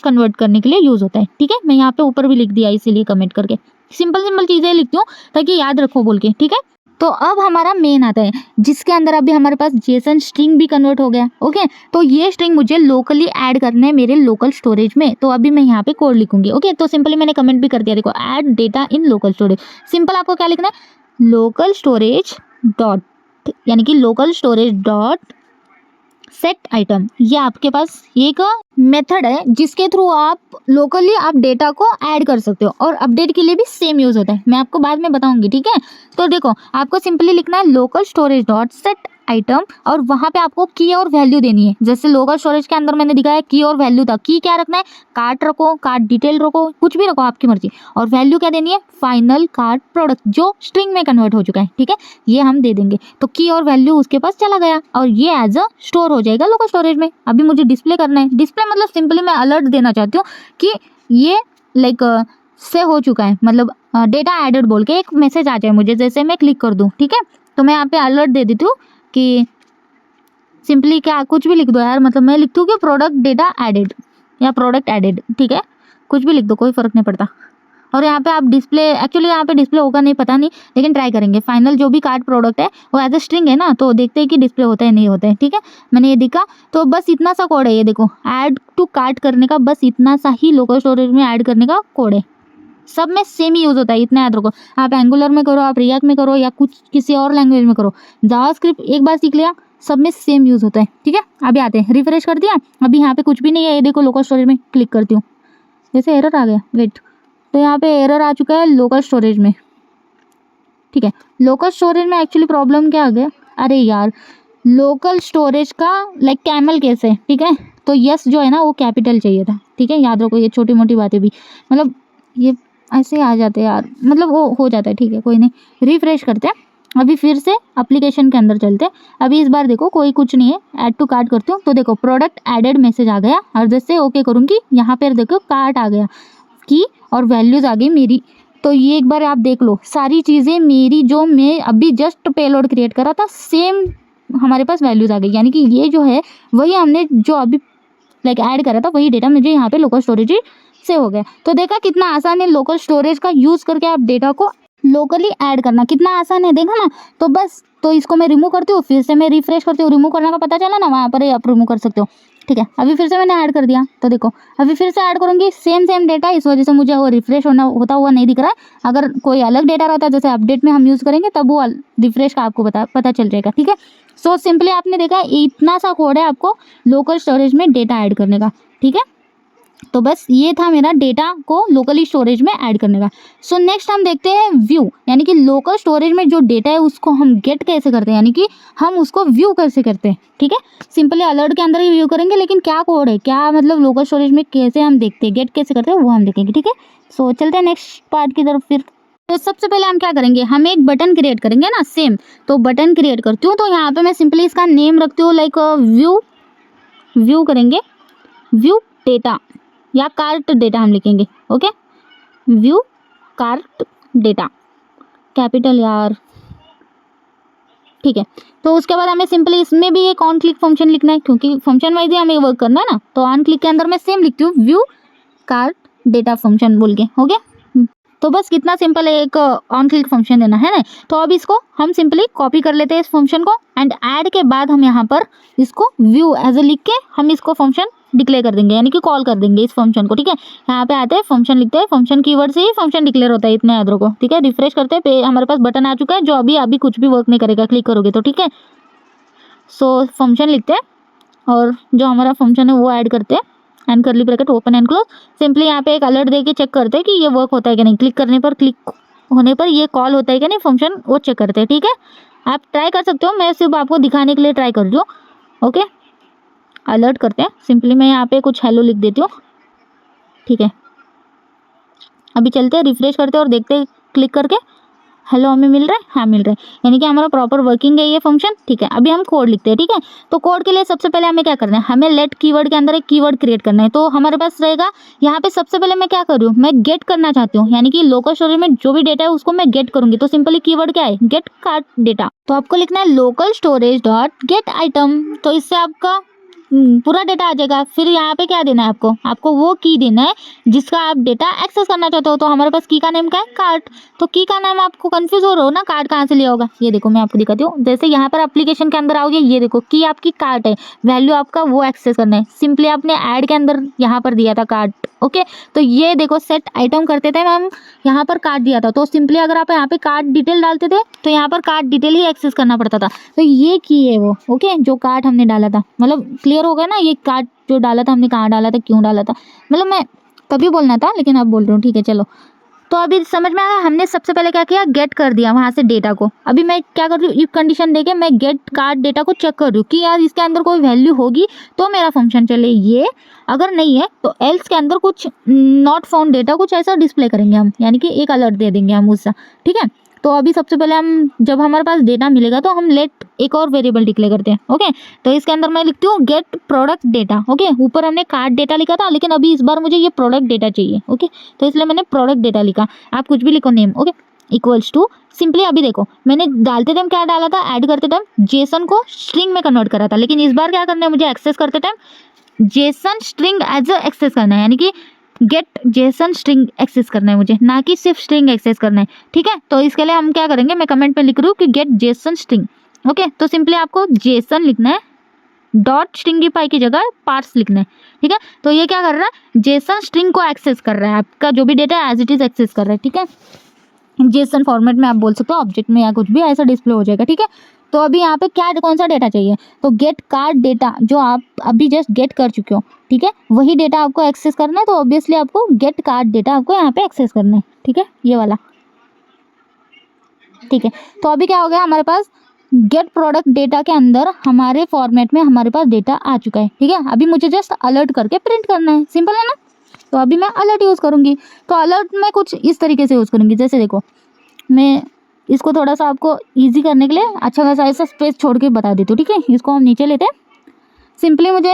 कन्वर्ट करने के लिए यूज होता है। ठीक है, मैं यहाँ पे ऊपर भी लिख दिया इसीलिए कमेंट करके, सिंपल सिंपल चीजें लिखती हूँ ताकि याद रखो बोल के। ठीक है, तो अब हमारा मेन आता है, जिसके अंदर अभी हमारे पास जेसन स्ट्रिंग भी कन्वर्ट हो गया। ओके, तो ये स्ट्रिंग मुझे लोकली ऐड करना है मेरे लोकल स्टोरेज में, तो अभी मैं यहाँ पे कोड लिखूंगी। ओके, तो सिंपली मैंने कमेंट भी कर दिया, देखो ऐड डेटा इन लोकल स्टोरेज। सिंपल आपको क्या लिखना है, लोकल स्टोरेज डॉट, यानी कि local storage dot set item. ये आपके पास एक मेथड है जिसके थ्रू आप लोकली आप डेटा को ऐड कर सकते हो, और अपडेट के लिए भी सेम यूज होता है, मैं आपको बाद में बताऊंगी। ठीक है, तो देखो आपको सिंपली लिखना है local storage dot set item, और वहां पे आपको की और वैल्यू देनी है। जैसे लोकल स्टोरेज के अंदर मैंने दिखाया की और वैल्यू था, की क्या रखना है, कार्ड रखो, कार्ड डिटेल रखो, कुछ भी रखो आपकी मर्जी, और वैल्यू क्या देनी है, फाइनल कार्ड प्रोडक्ट जो स्ट्रिंग में कन्वर्ट हो चुका है। ठीक है, ये हम दे देंगे, तो की और वैल्यू उसके पास चला गया, और ये एज अ स्टोर हो जाएगा लोकल स्टोरेज में। अभी मुझे डिस्प्ले करना है, डिस्प्ले मतलब सिंपली मैं अलर्ट देना चाहती हूँ कि ये लाइक से हो चुका है, मतलब डेटा एडेड बोल के एक मैसेज आ जाए मुझे, जैसे मैं क्लिक कर दूँ। ठीक है, तो मैं यहाँ पे अलर्ट दे देती हूँ कि सिंपली क्या कुछ भी लिख दो यार, मतलब मैं लिखती हूँ कि प्रोडक्ट डेटा एडेड या प्रोडक्ट एडेड। ठीक है, कुछ भी लिख दो, कोई फ़र्क नहीं पड़ता। और यहाँ पे आप डिस्प्ले, एक्चुअली यहाँ पे डिस्प्ले होगा नहीं पता नहीं, लेकिन ट्राई करेंगे। फाइनल जो भी कार्ड प्रोडक्ट है वो एज अ स्ट्रिंग है ना, तो देखते हैं कि डिस्प्ले होता है नहीं होता है। ठीक है, मैंने ये दिखा, तो बस इतना सा कोड है, ये देखो ऐड टू कार्ट करने का, बस इतना सा ही लोकल स्टोरेज में ऐड करने का कोड है। सब में सेम ही यूज होता है, इतना याद रखो। आप एंगुलर में करो, आप रिएक्ट में करो, या कुछ किसी और लैंग्वेज में करो, जावास्क्रिप्ट एक बार सीख लिया, सब में सेम यूज होता है। ठीक है, अभी आते हैं, रिफ्रेश कर दिया, अभी यहाँ पे कुछ भी नहीं है, ये देखो लोकल स्टोरेज में क्लिक करती हूँ, जैसे एरर आ गया, वेट, तो यहाँ पे एरर आ चुका है लोकल स्टोरेज में। ठीक है, लोकल स्टोरेज में एक्चुअली प्रॉब्लम क्या आ गया, अरे यार लोकल स्टोरेज का लाइक कैमल केस है। ठीक है, तो यस जो है ना वो कैपिटल चाहिए था। ठीक है, याद रखो, ये छोटी मोटी बातें भी मतलब ये ऐसे आ जाते हैं यार, मतलब वो हो जाता है। ठीक है, कोई नहीं, रिफ्रेश करते हैं, अभी फिर से एप्लीकेशन के अंदर चलते हैं। अभी इस बार देखो कोई कुछ नहीं है, ऐड टू कार्ट करती हूँ, तो देखो प्रोडक्ट एडेड मैसेज आ गया, और जैसे ओके करूँगी यहाँ पर देखो कार्ट आ गया, की और वैल्यूज़ आ गई मेरी। तो ये एक बार आप देख लो, सारी चीज़ें मेरी जो मैं अभी जस्ट पेलोड क्रिएट करा था, सेम हमारे पास वैल्यूज़ आ गई, यानी कि ये जो है वही हमने जो अभी लाइक ऐड करा था, वही डेटा मुझे यहाँ पे लोकल स्टोरेज से हो गया। तो देखा कितना आसान है, लोकल स्टोरेज का यूज़ करके आप डेटा को लोकली ऐड करना कितना आसान है, देखा ना। तो बस, तो इसको मैं रिमूव करती हूँ, फिर से मैं रिफ्रेश करती हूँ, रिमूव करने का पता चला ना, वहाँ पर ही आप रिमूव कर सकते हो। ठीक है, अभी फिर से मैंने ऐड कर दिया, तो देखो अभी फिर से ऐड करूँगी, सेम डेटा, इस वजह से मुझे वो रिफ्रेश होता हुआ नहीं दिख रहा है। अगर कोई अलग डेटा रहता है, जैसे अपडेट में हम यूज़ करेंगे, तब वो रिफ्रेश का आपको पता चल जाएगा। ठीक है, सो सिंपली आपने देखा इतना सा कोड है आपको लोकल स्टोरेज में डेटा ऐड करने का। ठीक है, तो बस ये था मेरा डेटा को लोकली स्टोरेज में ऐड करने का। सो नेक्स्ट हम देखते हैं व्यू, यानी कि लोकल स्टोरेज में जो डेटा है उसको हम गेट कैसे करते हैं, यानी कि हम उसको व्यू कैसे करते हैं। ठीक है, सिंपली अलर्ट के अंदर ही व्यू करेंगे, लेकिन क्या कोड है, क्या मतलब लोकल स्टोरेज में कैसे हम देखते हैं, गेट कैसे करते हैं, वो हम देखेंगे। ठीक है, सो चलते हैं नेक्स्ट पार्ट की तरफ। फिर तो सबसे पहले हम क्या करेंगे, हम एक बटन क्रिएट करेंगे ना, सेम। तो बटन क्रिएट करती हूँ, तो यहाँ पे मैं सिंपली इसका नेम रखती हूँ लाइक व्यू करेंगे, व्यू डेटा या कार्ट डेटा हम लिखेंगे। Okay, view cart data, capital यार। ठीक है, तो उसके बाद हमें सिंपली इसमें भी एक ऑन क्लिक फंक्शन लिखना है, क्योंकि फंक्शन वाइज ही हमें वर्क करना है ना। तो ऑन क्लिक के अंदर मैं सेम लिखती हूँ व्यू कार्ड डेटा फंक्शन बोल के, हो गया। तो बस कितना सिंपल है, एक ऑन क्लिक फंक्शन देना है ना। तो अब इसको हम सिंपली कॉपी कर लेते हैं इस फंक्शन को, एंड ऐड के बाद हम यहाँ पर इसको व्यू एज ए लिख के हम इसको फंक्शन डिक्लेयर कर देंगे, यानी कि कॉल कर देंगे इस फंक्शन को, ठीक है। यहाँ पे आते हैं, फंक्शन लिखते हैं, फंक्शन कीवर्ड से ही फंक्शन डिक्लेयर होता है, इतना याद रखो, ठीक है। रिफ्रेश करते हैं, हमारे पास बटन आ चुका है जो अभी कुछ भी वर्क नहीं करेगा, क्लिक करोगे तो, ठीक है। सो फंक्शन लिखते हैं और जो हमारा फंक्शन है वो ऐड करते हैं, एंड करली bracket open and close. Simply यहाँ पे एक अलर्ट दे के चेक करते हैं कि ये वर्क होता है कि नहीं। क्लिक करने पर, क्लिक होने पर ये कॉल होता है कि नहीं फंक्शन, वो चेक करते हैं, ठीक है। आप ट्राई कर सकते हो, मैं सिर्फ आपको दिखाने के लिए ट्राई कर रही हूँ, ओके। अलर्ट करते हैं, सिंपली मैं यहाँ पे कुछ हेलो लिख देती हूँ, ठीक है। अभी चलते हैं, रिफ्रेश करते हैं और देखते हैं क्लिक करके हेलो हमें मिल रहा है, हाँ मिल रहा है, यानी कि हमारा प्रॉपर वर्किंग है ये फंक्शन, ठीक है। अभी हम कोड लिखते हैं, ठीक है। तो कोड के लिए सबसे पहले हमें क्या करना है, हमें लेट कीवर्ड के अंदर एक कीवर्ड क्रिएट करना है। तो हमारे पास रहेगा यहाँ पे, सबसे पहले मैं क्या कर रही हूँ, मैं गेट करना चाहती हूँ, यानी कि लोकल स्टोरेज में जो भी डेटा है उसको मैं गेट करूंगी। तो सिंपली कीवर्ड क्या है, गेट कार्ड डेटा। तो आपको लिखना है local storage dot get item, तो इससे आपका पूरा डेटा आ जाएगा। फिर यहाँ पे क्या देना है आपको वो की देना है जिसका आप डेटा एक्सेस करना चाहते हो। तो हमारे पास की का नेम क्या है, कार्ड। तो की का नाम, आपको कंफ्यूज हो रहा हो ना, कार्ड कहाँ से लिया होगा, ये देखो मैं आपको दिखाती हूँ। जैसे यहाँ पर एप्लीकेशन के अंदर आओगे, ये देखो की आपकी कार्ड है, वैल्यू आपका वो एक्सेस करना है। सिंपली आपने ऐड के अंदर यहाँ पर दिया था कार्ड, ओके। तो ये देखो सेट आइटम करते थे हम, यहाँ पर कार्ड दिया था। तो सिंपली अगर आप यहाँ पे कार्ड डिटेल डालते थे तो यहाँ पर कार्ड डिटेल ही एक्सेस करना पड़ता था। तो ये की है वो, ओके, जो कार्ड हमने डाला था। मतलब क्लियर हो गया ना, ये कार्ड जो डाला था हमने, कहाँ डाला था, क्यों डाला था, मतलब मैं तभी बोलना था लेकिन अब बोल रही हूँ, ठीक है। चलो, तो अभी समझ में आया, हमने सबसे पहले क्या किया, गेट कर दिया वहाँ से डेटा को। अभी मैं क्या कर रही हूँ, इफ कंडीशन देके मैं गेट कार्ड डेटा को चेक कर रही हूँ कि यार इसके अंदर कोई वैल्यू होगी तो मेरा फंक्शन चले, ये अगर नहीं है तो एल्स के अंदर कुछ नॉट फाउंड डेटा कुछ ऐसा डिस्प्ले करेंगे हम, यानी कि एक अलर्ट दे देंगे हम उससे, ठीक है। तो अभी सबसे पहले हम, जब हमारे पास डेटा मिलेगा तो हम लेट एक और वेरिएबल डिक्लेयर करते हैं, ओके। तो इसके अंदर मैं लिखती हूँ गेट प्रोडक्ट डेटा, ओके। ऊपर हमने कार्ड डेटा लिखा था, लेकिन अभी इस बार मुझे ये प्रोडक्ट डेटा चाहिए, ओके। तो इसलिए मैंने प्रोडक्ट डेटा लिखा, आप कुछ भी लिखो, name, okay, equals to. Simply अभी देखो, मैंने डालते टाइम क्या डाला था, ऐड करते टाइम जेसन को स्ट्रिंग में कन्वर्ट करा था, लेकिन इस बार क्या करना है मुझे, एक्सेस करते time JSON string as a access करना है, यानी कि गेट जेसन स्ट्रिंग एक्सेस करना है मुझे, ना कि सिर्फ स्ट्रिंग एक्सेस करना है, ठीक है। तो इसके लिए हम क्या करेंगे, मैं कमेंट पे लिख रही हूँ कि गेट जेसन स्ट्रिंग, ओके। तो सिंपली आपको जेसन लिखना है, डॉट स्ट्रिंगीफाई की जगह पार्स लिखना है, ठीक है। तो ये क्या कर रहा है, जेसन स्ट्रिंग को एक्सेस कर रहा है, आपका जो भी डेटा है एज इट इज एक्सेस कर रहा है, ठीक है। जेसन फॉर्मेट में आप बोल सकते हो, ऑब्जेक्ट में या कुछ भी ऐसा डिस्प्ले हो जाएगा, ठीक है। तो अभी यहाँ पे क्या, कौन सा डेटा चाहिए, तो गेट कार्ड डेटा, जो आप अभी जस्ट गेट कर चुके हो, ठीक है, वही डेटा आपको एक्सेस करना है। तो ऑब्वियसली आपको गेट कार्ड डेटा आपको यहाँ पे एक्सेस करना है, ठीक है, ये वाला, ठीक है। तो अभी क्या हो गया, हमारे पास गेट प्रोडक्ट डेटा के अंदर हमारे फॉर्मेट में हमारे पास डेटा आ चुका है, ठीक है। अभी मुझे जस्ट अलर्ट करके प्रिंट करना है, सिंपल है ना। तो अभी मैं अलर्ट यूज़ करूँगी, तो अलर्ट मैं कुछ इस तरीके से यूज़ करूँगी, जैसे देखो, मैं इसको थोड़ा सा आपको इजी करने के लिए अच्छा खासा ऐसा स्पेस छोड़ के बता देती हूँ, ठीक है। इसको हम नीचे लेते हैं, सिंपली मुझे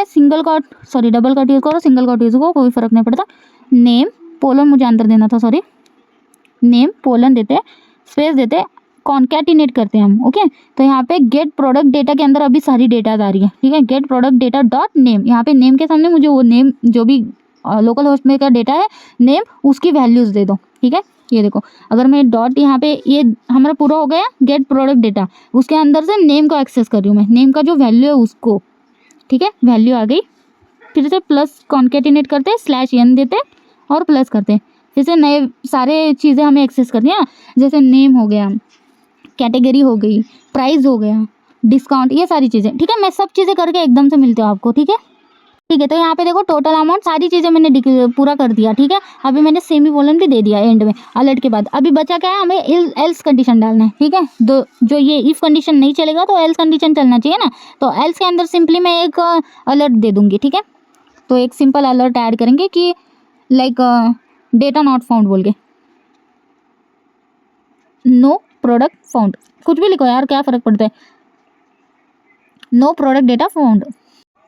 डबल कट यूज़ करो, सिंगल कट यूज़ करो, कोई फ़र्क नहीं पड़ता। नेम पोलन मुझे अंदर देना था, सॉरी, नेम पोलन देते हैं, स्पेस देते हैं, कॉन्कैटिनेट करते हैं हम, ओके। तो यहाँ पे गेट प्रोडक्ट डेटा के अंदर अभी सारी डेटा आ रही है, ठीक है। Get product data dot name, यहाँ पे नेम के सामने मुझे वो नेम जो भी लोकल होस्ट में का डेटा है नेम, उसकी वैल्यूज़ दे दो, ठीक है। ये देखो, अगर मैं डॉट यहाँ पे, ये हमारा पूरा हो गया गेट प्रोडक्ट डेटा, उसके अंदर से नेम को एक्सेस कर रही हूँ मैं, नेम का जो वैल्यू है उसको, ठीक है, वैल्यू आ गई। फिर से प्लस कॉन्केटिनेट करते हैं, स्लैश एन देते और प्लस करते हैं, फिर से नए सारे चीज़ें हमें एक्सेस करनी है ना, जैसे नेम हो गया, कैटेगरी हो गई, प्राइस हो गया, डिस्काउंट, ये सारी चीज़ें, ठीक है। मैं सब चीज़ें करके एकदम से मिलती हूँ आपको, ठीक है, ठीक है। तो यहाँ पे देखो टोटल अमाउंट, सारी चीज़ें मैंने पूरा कर दिया, ठीक है। अभी मैंने सेमीकोलन भी दे दिया एंड में अलर्ट के बाद। अभी बचा क्या है, हमें एल्स कंडीशन डालना है, ठीक है। जो ये इफ़ कंडीशन नहीं चलेगा तो एल्स कंडीशन चलना चाहिए ना। तो एल्स के अंदर सिंपली मैं एक अलर्ट दे दूँगी, ठीक है। तो एक सिंपल अलर्ट ऐड करेंगे कि लाइक डेटा नॉट फाउंड बोल के, नो प्रोडक्ट फाउंड, कुछ भी लिखो यार, क्या फ़र्क पड़ता है, नो प्रोडक्ट डेटा फाउंड।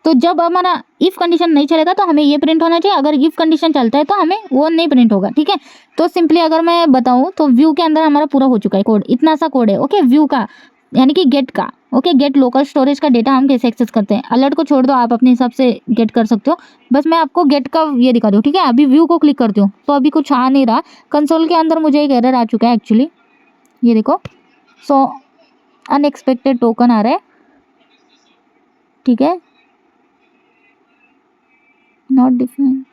तो जब हमारा इफ़ कंडीशन नहीं चलेगा तो हमें ये प्रिंट होना चाहिए, अगर इफ़ कंडीशन चलता है तो हमें वो नहीं प्रिंट होगा, ठीक है। तो सिंपली अगर मैं बताऊँ तो व्यू के अंदर हमारा पूरा हो चुका है कोड, इतना सा कोड है, ओके। व्यू का यानी कि गेट का। ओके, गेट लोकल स्टोरेज का डेटा हम कैसे एक्सेस करते हैं। अलर्ट को छोड़ दो, आप अपने हिसाब से गेट कर सकते हो, बस मैं आपको गेट का ये दिखा दूँ, ठीक है। अभी व्यू को क्लिक करती हूँ तो अभी कुछ आ नहीं रहा, कंसोल के अंदर मुझे एक एरर आ चुका है एक्चुअली, ये देखो। सो अनएक्सपेक्टेड टोकन आ रहा है, ठीक है, नॉट डिफाइंड।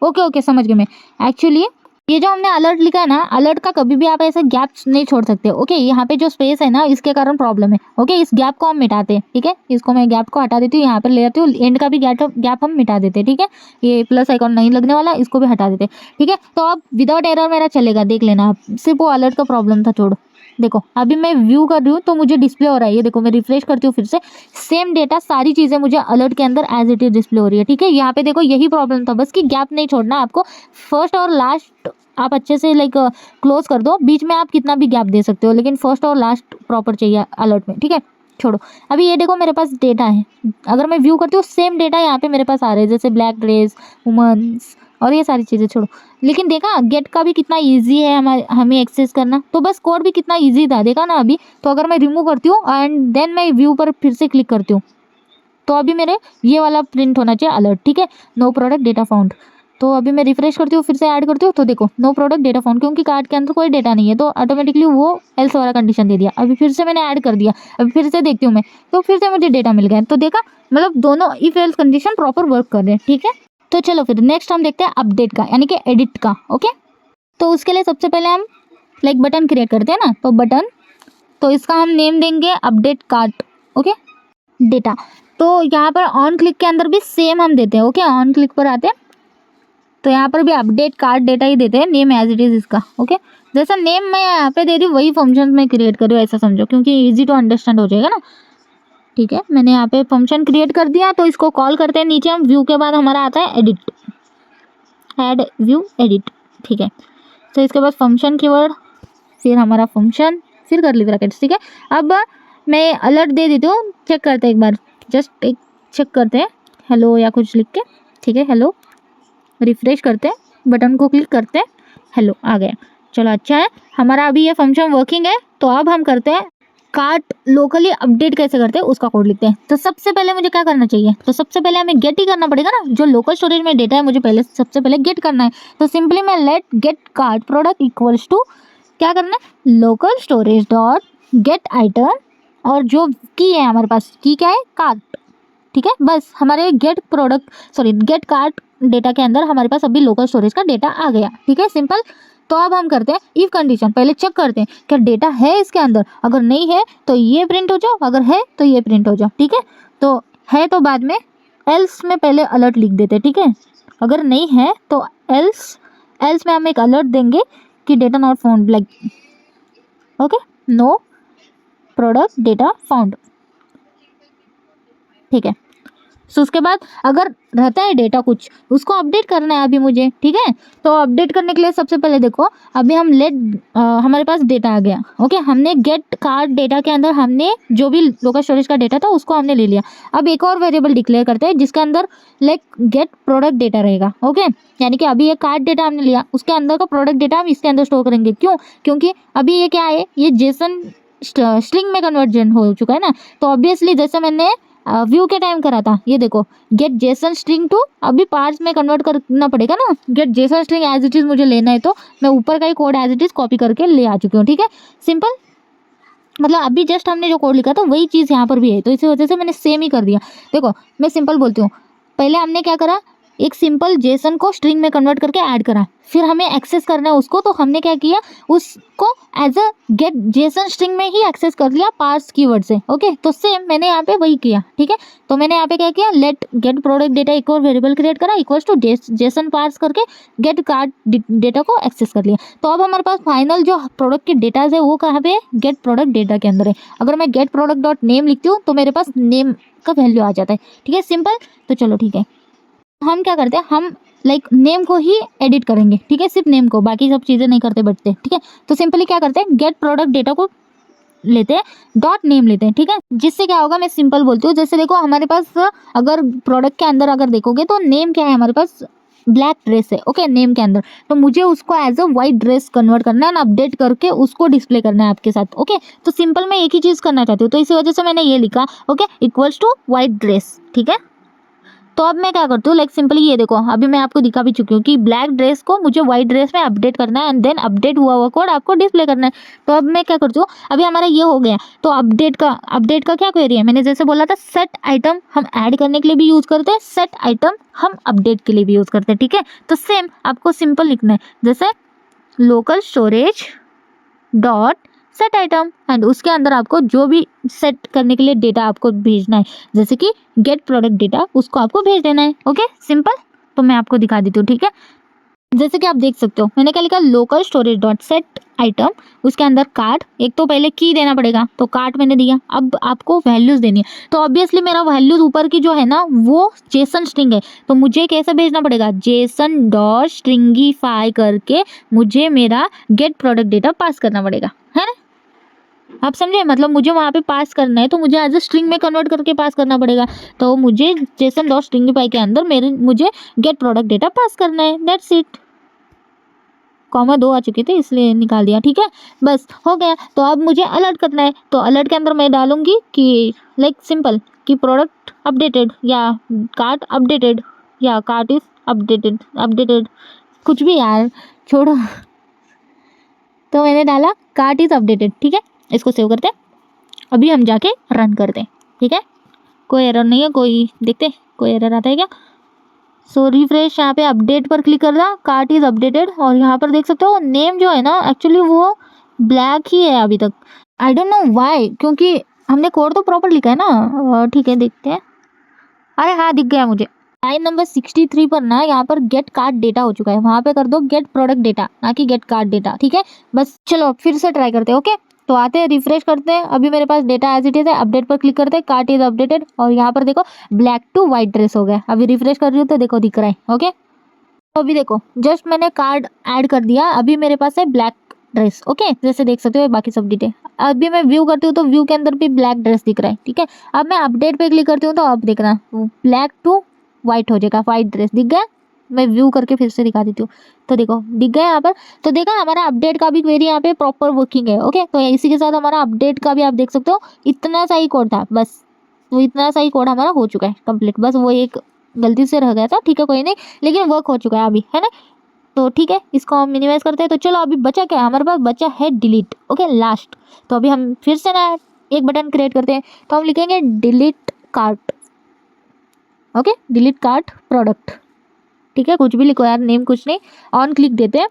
ओके समझ गए मैं। एक्चुअली ये जो हमने अलर्ट लिखा है ना, अलर्ट का कभी भी आप ऐसे गैप नहीं छोड़ सकते। ओके, यहाँ पे जो स्पेस है ना, इसके कारण प्रॉब्लम है। ओके, इस गैप को हम मिटाते हैं, ठीक है। इसको मैं गैप को हटा देती हूँ, यहाँ पर ले जाती हूँ, एंड का भी गैप हम मिटा देते हैं, ठीक है। ये प्लस आइकॉन नहीं लगने वाला, इसको भी हटा देते, ठीक है। तो अब विदाउट एरर मेरा चलेगा, देख लेना आप, सिर्फ वो अलर्ट का प्रॉब्लम था, छोड़ो। देखो अभी मैं व्यू कर रही हूँ तो मुझे डिस्प्ले हो रहा है, ये देखो मैं रिफ्रेश करती हूँ फिर से, सेम डेटा सारी चीज़ें मुझे अलर्ट के अंदर एज इट इज डिस्प्ले हो रही है, ठीक है। यहाँ पे देखो यही प्रॉब्लम था बस, कि गैप नहीं छोड़ना आपको, फर्स्ट और लास्ट आप अच्छे से लाइक क्लोज कर दो, बीच में आप कितना भी गैप दे सकते हो, लेकिन फर्स्ट और लास्ट प्रॉपर चाहिए अलर्ट में, ठीक है। छोड़ो, अभी ये देखो मेरे पास डेटा है, अगर मैं व्यू करती हूँ सेम डेटा यहाँ पे मेरे पास आ रहे हैं, जैसे ब्लैक ड्रेस, वुमेन्स और ये सारी चीज़ें, छोड़ो। लेकिन देखा गेट का भी कितना इजी है हमें एक्सेस करना, तो बस कोड भी कितना इजी था, देखा ना अभी। तो अगर मैं रिमूव करती हूँ एंड देन मैं व्यू पर फिर से क्लिक करती हूँ, तो अभी मेरे ये वाला प्रिंट होना चाहिए अलर्ट, ठीक है, नो प्रोडक्ट डेटा फाउंड। तो अभी मैं रिफ्रेश करती हूँ, फिर से ऐड करती हूँ, तो देखो नो प्रोडक्ट डेटा फाउंड, क्योंकि कार्ड के अंदर कोई डेटा नहीं है, तो ऑटोमेटिकली वो एल्स वाला कंडीशन दे दिया। अभी फिर से मैंने ऐड कर दिया, अभी फिर से देखती हूँ मैं, तो फिर से मुझे डेटा मिल गया। तो देखा, मतलब दोनों if else condition proper work कर रहे हैं, ठीक है। तो चलो फिर नेक्स्ट हम देखते हैं अपडेट का, यानी कि एडिट का। ओके, तो उसके लिए सबसे पहले हम लाइक बटन क्रिएट करते हैं ना, तो बटन, तो इसका हम नेम देंगे अपडेट कार्ट। ओके, डेटा, तो यहाँ पर ऑन क्लिक के अंदर भी सेम हम देते हैं। ओके, ऑन क्लिक पर आते हैं तो यहाँ पर भी अपडेट कार्ड डेटा ही देते हैं, नेम एज इट इज इसका। ओके, जैसा नेम मैं यहाँ पे दे रही हूँ वही फंक्शन में क्रिएट कर रही हूँ, ऐसा समझो, क्योंकि इजी टू अंडरस्टैंड हो जाएगा ना, ठीक है। मैंने यहाँ पे फंक्शन क्रिएट कर दिया, तो इसको कॉल करते हैं। नीचे हम व्यू के बाद हमारा आता है एडिट, ऐड व्यू एडिट, ठीक है। तो इसके बाद फंक्शन कीवर्ड, फिर हमारा फंक्शन, फिर कर्ली ब्रैकेट्स, ठीक है। अब मैं अलर्ट दे देती हूँ, चेक करते हैं एक बार, जस्ट एक चेक करते हैं, हेलो या कुछ लिख के, ठीक है, हेलो। रिफ्रेश करते हैं, बटन को क्लिक करते हैं, हेलो आ गया, चलो अच्छा है, हमारा अभी ये फंक्शन वर्किंग है। तो अब हम करते हैं कार्ट लोकली अपडेट कैसे करते हैं उसका कोड लिखते हैं। तो सबसे पहले मुझे क्या करना चाहिए, तो सबसे पहले हमें गेट ही करना पड़ेगा ना, जो लोकल स्टोरेज में डेटा है मुझे पहले सबसे पहले गेट करना है। तो सिंपली मैं let get cart product equals to क्या करना है, local storage dot get item, और जो की है हमारे पास, की क्या है, कार्ट, ठीक है। बस हमारे गेट कार्ट डेटा के अंदर हमारे पास अभी लोकल स्टोरेज का डेटा आ गया, ठीक है, सिंपल। तो अब हम करते हैं इफ कंडीशन, पहले चेक करते हैं क्या डेटा है इसके अंदर, अगर नहीं है तो ये प्रिंट हो जाओ, अगर है तो ये प्रिंट हो जाओ, ठीक है। तो है तो बाद में, एल्स में पहले अलर्ट लिख देते, ठीक है। अगर नहीं है तो एल्स में हम एक अलर्ट देंगे कि data not found, like okay, no product data found, ठीक है। सो उसके बाद अगर रहता है डेटा कुछ, उसको अपडेट करना है अभी मुझे, ठीक है। तो अपडेट करने के लिए सबसे पहले देखो, अभी हम हमारे पास डेटा आ गया। ओके, हमने गेट कार्ड डेटा के अंदर हमने जो भी लोकल स्टोरेज का डेटा था उसको हमने ले लिया। अब एक और वेरिएबल डिक्लेयर करते हैं जिसके अंदर लाइक गेट प्रोडक्ट डेटा रहेगा। ओके, यानी कि अभी ये कार्ड डेटा हमने लिया, उसके अंदर का प्रोडक्ट डेटा हम इसके अंदर स्टोर करेंगे। क्यों, क्योंकि अभी ये क्या है, ये जेसन स्ट्रिंग में कन्वर्जन हो चुका है ना। तो ऑब्वियसली जैसे मैंने व्यू के टाइम करा था, ये देखो गेट जेसन स्ट्रिंग टू, अभी पार्ट्स में कन्वर्ट करना पड़ेगा ना। Get JSON string as it is मुझे लेना है, तो मैं ऊपर का ही code as it is copy करके ले आ चुकी हूँ, ठीक है, सिंपल। मतलब अभी जस्ट हमने जो कोड लिखा था वही चीज़ यहाँ पर भी है, तो इसी वजह से मैंने सेम ही कर दिया। देखो मैं सिंपल बोलती हूँ, पहले हमने क्या करा, एक सिंपल जेसन को स्ट्रिंग में कन्वर्ट करके ऐड करा, फिर हमें एक्सेस करना है उसको, तो हमने क्या किया, उसको as a get JSON string में ही एक्सेस कर लिया पार्स कीवर्ड से। ओके, तो सेम मैंने यहाँ पे वही किया, ठीक है। तो मैंने यहाँ पे क्या किया, लेट गेट प्रोडक्ट डेटा एक और वेरिएबल क्रिएट करा इक्वल्स टू जेसन पार्स करके गेट कार्ड डेटा को एक्सेस कर लिया। तो अब हमारे पास फाइनल जो प्रोडक्ट के डेटाज है वो कहाँ पे है, गेट प्रोडक्ट डेटा के अंदर है। अगर मैं गेट प्रोडक्ट डॉट नेम लिखती हूँ तो मेरे पास नेम का वैल्यू आ जाता है, ठीक है, सिंपल। तो चलो ठीक है, हम क्या करते हैं, हम लाइक नेम को ही एडिट करेंगे, ठीक है, सिर्फ नेम को, बाकी सब चीज़ें नहीं करते बैठते, ठीक है। तो सिंपली क्या करते हैं, गेट प्रोडक्ट डेटा को लेते हैं, डॉट नेम लेते हैं, ठीक है। जिससे क्या होगा, मैं सिंपल बोलती हूँ, जैसे देखो हमारे पास अगर प्रोडक्ट के अंदर अगर देखोगे तो नेम क्या है हमारे पास, ब्लैक ड्रेस है ओके नेम के अंदर, तो मुझे उसको as a white dress convert करना है ना, अपडेट करके उसको डिस्प्ले करना है आपके साथ ओके। तो सिंपल मैं एक ही चीज़ करना चाहती हूँ, तो इसी वजह से मैंने ये लिखा okay equals to white dress, ठीक है। तो अब मैं क्या करती हूँ, लाइक सिंपली ये देखो, अभी मैं आपको दिखा भी चुकी हूँ कि ब्लैक ड्रेस को मुझे व्हाइट ड्रेस में अपडेट करना है एंड देन अपडेट हुआ हुआ कोड आपको डिस्प्ले करना है। तो अब मैं क्या करती हूँ, अभी हमारा ये हो गया, तो अपडेट का क्या क्वेरी है, मैंने जैसे बोला था सेट आइटम हम ऐड करने के लिए भी यूज़ करते हैं, सेट आइटम हम अपडेट के लिए भी यूज़ करते हैं, ठीक है। तो सेम आपको सिंपल लिखना है, जैसे local storage dot set item and उसके अंदर आपको जो भी सेट करने के लिए डेटा आपको भेजना है, जैसे कि गेट प्रोडक्ट डेटा, उसको आपको भेज देना है ओके सिंपल। तो मैं आपको दिखा देती हूँ, ठीक है। जैसे कि आप देख सकते हो मैंने क्या लिखा, local storage dot set item, उसके अंदर कार्ट, एक तो पहले की देना पड़ेगा, तो कार्ट मैंने दिया, अब आपको वैल्यूज देनी है, तो ऑब्वियसली मेरा वैल्यूज ऊपर की जो है ना वो जेसन स्ट्रिंग है, तो मुझे कैसे भेजना पड़ेगा, जेसन डॉट स्ट्रिंगीफाई करके मुझे मेरा गेट प्रोडक्ट डेटा पास करना पड़ेगा, है ना। आप समझे, मतलब मुझे वहाँ पे पास करना है तो मुझे एज अ स्ट्रिंग में कन्वर्ट करके पास करना पड़ेगा, तो मुझे जेसन डॉट स्ट्रिंगीफाई के अंदर मुझे गेट प्रोडक्ट डेटा पास करना है, दैट्स इट। कॉमा 2 आ चुके थे इसलिए निकाल दिया, ठीक है, बस हो गया। तो अब मुझे अलर्ट करना है, तो अलर्ट के अंदर मैं डालूंगी कि लाइक सिंपल कि प्रोडक्ट अपडेटेड या कार्ट अपडेटेड या कार्ट इज अपडेटेड कुछ भी यार छोड़ो। तो मैंने डाला कार्ट इज अपडेटेड, ठीक है, इसको सेव करते हैं, अभी हम जाके रन करते हैं, ठीक है। कोई एरर नहीं है, कोई देखते कोई एरर आता है क्या। सो रिफ्रेश, यहाँ पे अपडेट पर क्लिक कर रहा, कार्ट इज अपडेटेड, और यहाँ पर देख सकते हो नेम जो है ना एक्चुअली वो ब्लैक ही है अभी तक, आई डोंट नो व्हाई, क्योंकि हमने कोड तो प्रॉपर लिखा है ना, ठीक है देखते हैं। अरे हाँ दिख गया मुझे, लाइन नंबर 63 पर ना यहाँ पर गेट कार्ड डेटा हो चुका है, वहाँ पे कर दो गेट प्रोडक्ट डेटा, ना कि गेट कार्ड डेटा, ठीक है। बस चलो फिर से ट्राई करते हैं ओके। तो आते हैं, रिफ्रेश करते हैं, अभी मेरे पास डेटा एज इट इज है, अपडेट पर क्लिक करते हैं, कार्ट इज अपडेटेड, और यहाँ पर देखो ब्लैक टू वाइट ड्रेस हो गया। अभी रिफ्रेश कर रही हूँ तो देखो दिख रहा है ओके। तो अभी देखो जस्ट मैंने कार्ड ऐड कर दिया, अभी मेरे पास है ब्लैक ड्रेस ओके, जैसे देख सकते हो बाकी सब डिटेल। अभी मैं व्यू करती हूँ तो व्यू के अंदर भी ब्लैक ड्रेस दिख रहा है, ठीक है। अब मैं अपडेट पे क्लिक करती हूँ तो अब देखना ब्लैक टू वाइट हो जाएगा, वाइट ड्रेस दिख गया। मैं व्यू करके फिर से दिखा देती हूँ, तो देखो दिख गया यहाँ पर। तो देखा हमारा अपडेट का भी क्वेरी यहाँ पे प्रॉपर वर्किंग है ओके। तो इसी के साथ हमारा अपडेट का भी आप देख सकते हो, इतना सा ही कोड था बस, तो इतना सा ही कोड हमारा हो चुका है कंप्लीट, बस वो एक गलती से रह गया था, ठीक है कोई नहीं, लेकिन वर्क हो चुका है अभी, है ना। तो ठीक है इसको हम मिनिमाइज करते हैं। तो चलो अभी बचा क्या, हमारे पास बचा है डिलीट ओके लास्ट। तो अभी हम फिर से ना एक बटन क्रिएट करते हैं, तो हम लिखेंगे delete cart okay, delete cart product, ठीक है, कुछ भी लिखो यार, नेम कुछ नहीं, ऑन क्लिक देते हैं,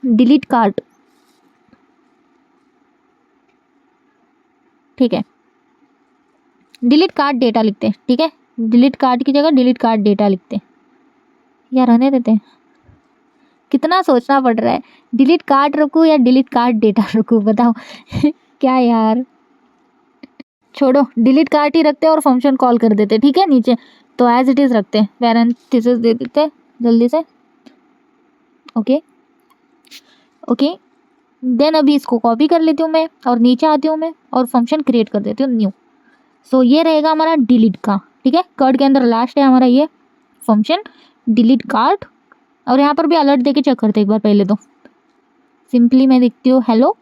डिलीट कार्ट, ठीक है, डिलीट कार्ट डेटा लिखते हैं, ठीक है, डिलीट कार्ट की जगह डिलीट कार्ट डेटा लिखते हैं, या रहने देते हैं, कितना सोचना पड़ रहा है, डिलीट कार्ट रखूँ या डिलीट कार्ट डेटा रखूँ बताओ। क्या यार, छोड़ो डिलीट कार्ट ही रखते हैं और फंक्शन कॉल कर देते हैं, ठीक है नीचे। तो एज इट इज़ रखते हैं, पैरेंथेसिस दे देते हैं जल्दी से ओके ओके। देन अभी इसको कॉपी कर लेती हूँ मैं और नीचे आती हूँ मैं और फंक्शन क्रिएट कर देती हूँ न्यू। सो ये रहेगा हमारा डिलीट का, ठीक है, कार्ड के अंदर लास्ट है हमारा ये फंक्शन डिलीट कार्ड। और यहाँ पर भी अलर्ट देके चेक करते हैं एक बार पहले, तो सिंपली मैं देखती हूँ हेलो,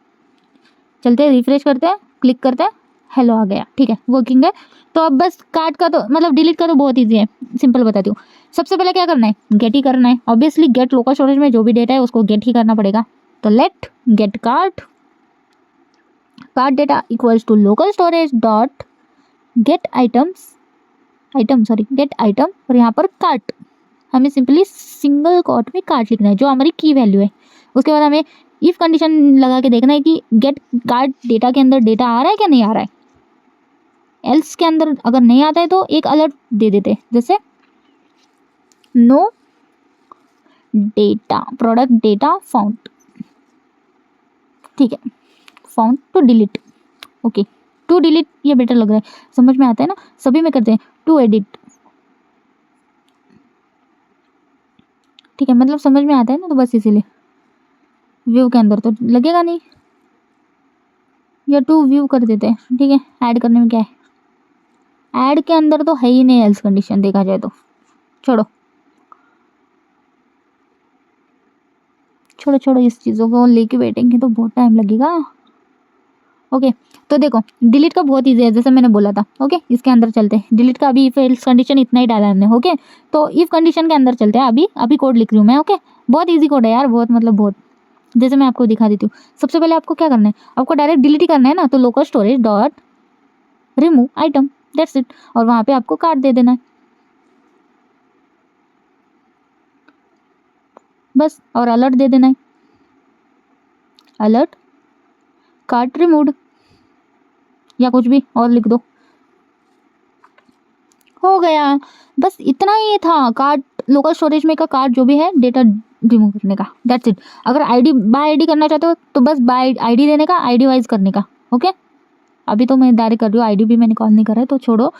चलते हैं रिफ्रेश करते हैं, क्लिक करते हैं, हेलो आ गया, ठीक है वर्किंग है। तो अब बस कार्ड का तो मतलब डिलीट का तो बहुत ईजी है, सिंपल बताती हूँ। सबसे पहले क्या करना है, गेट ही करना है, ऑब्वियसली गेट लोकल स्टोरेज में जो भी डेटा है उसको गेट ही करना पड़ेगा। तो let get card data equals to local storage dot get get item, और यहाँ पर कार्ट, हमें सिंपली सिंगल कोट में कार्ट लिखना है जो हमारी की वैल्यू है। उसके बाद हमें इफ कंडीशन लगा के देखना है कि गेट कार्ट डेटा के अंदर डेटा आ रहा है क्या नहीं आ रहा है, एल्स के अंदर अगर नहीं आता है तो एक अलर्ट दे देते हैं, जैसे no data product data found, ठीक है, found to delete okay, to delete ये बेटर लग रहा है, समझ में आता है ना, सभी में करते हैं टू एडिट, ठीक है, मतलब समझ में आता है ना, तो बस इसीलिए व्यू के अंदर तो लगेगा नहीं, या टू व्यू कर देते हैं, ठीक है। ऐड करने में क्या है, ऐड के अंदर तो है ही नहीं एल्स कंडीशन देखा जाए तो, छोड़ो छोड़ो छोड़ो, इस चीज़ों को लेके बैठेंगे तो बहुत टाइम लगेगा। ओके, तो देखो डिलीट का बहुत ईजी है, जैसे मैंने बोला था। ओके, इसके अंदर चलते हैं। डिलीट का अभी इफ एल्स कंडीशन इतना ही डाला है हमने। ओके, तो इफ कंडीशन के अंदर चलते हैं। अभी कोड लिख रही हूँ मैं। ओके, बहुत ईजी कोड है यार, बहुत मतलब बहुत। जैसे मैं आपको दिखा देती हूँ। सबसे पहले आपको क्या करना है, आपको डायरेक्ट डिलीट ही करना है ना, तो local storage dot remove item, that's it. और वहाँ पे आपको कार्ड दे देना है बस, और अलर्ट दे देना है, अलर्ट कार्ड रिमूव्ड, या कुछ भी और लिख दो, हो गया। बस इतना ही था कार्ड, लोकल स्टोरेज में का कार्ड जो भी है डेटा रिमूव करने का, दैट्स इट। अगर आईडी बाय आईडी करना चाहते हो तो बस बाय आईडी देने का, आईडी वाइज करने का। ओके, अभी तो मैं डायरेक्ट कर रही हूँ, आईडी भी मैंने कॉल नहीं करा है तो छोड़ो।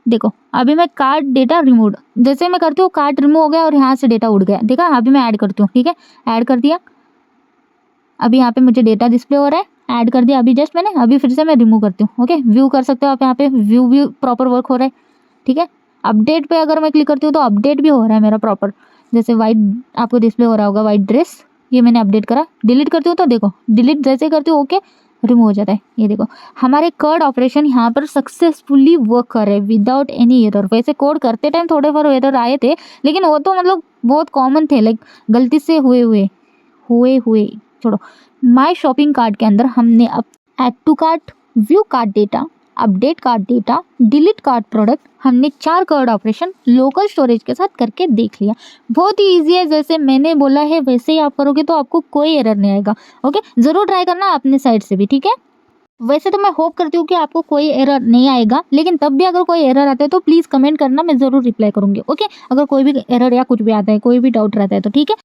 देखो अभी मैं कार्ड डेटा रिमूव, जैसे मैं करती हूँ कार्ड रिमूव हो गया और यहाँ से डेटा उड़ गया, देखा। अभी मैं ऐड करती हूँ, ठीक है, ऐड कर दिया। अभी यहाँ पे मुझे डेटा डिस्प्ले हो रहा है, ऐड कर दिया अभी जस्ट मैंने। अभी फिर से मैं रिमूव करती हूँ। ओके, व्यू कर सकते हो आप, यहाँ पे व्यू प्रॉपर वर्क हो रहा है, ठीक है। अपडेट पे अगर मैं क्लिक करती हूँ तो अपडेट भी हो रहा है मेरा प्रॉपर, जैसे वाइट आपको डिस्प्ले हो रहा होगा, वाइट ड्रेस, ये मैंने अपडेट करा। डिलीट करती हूँ तो देखो डिलीट जैसे करती हूँ ओके रिमूव हो जाता है। ये देखो हमारे कोड ऑपरेशन यहाँ पर सक्सेसफुली वर्क कर रहे हैं विदाउट एनी एरर। वैसे कोड करते टाइम थोड़े बहुत एरर आए थे, लेकिन वो तो मतलब बहुत कॉमन थे, लाइक गलती से हुए छोड़ो। माय शॉपिंग कार्ट के अंदर हमने अब add to cart, view cart data, update cart data, delete cart product, हमने 4 कार्ड ऑपरेशन लोकल स्टोरेज के साथ करके देख लिया। बहुत ही ईजी है, जैसे मैंने बोला है वैसे ही आप करोगे तो आपको कोई एरर नहीं आएगा। ओके, ज़रूर ट्राई करना अपने साइड से भी, ठीक है। वैसे तो मैं होप करती हूँ कि आपको कोई एरर नहीं आएगा, लेकिन तब भी अगर कोई एरर आता है तो प्लीज़ कमेंट करना, मैं ज़रूर रिप्लाई करूँगी। ओके, अगर कोई भी एरर या कुछ भी आता है, कोई भी डाउट रहता है तो ठीक है।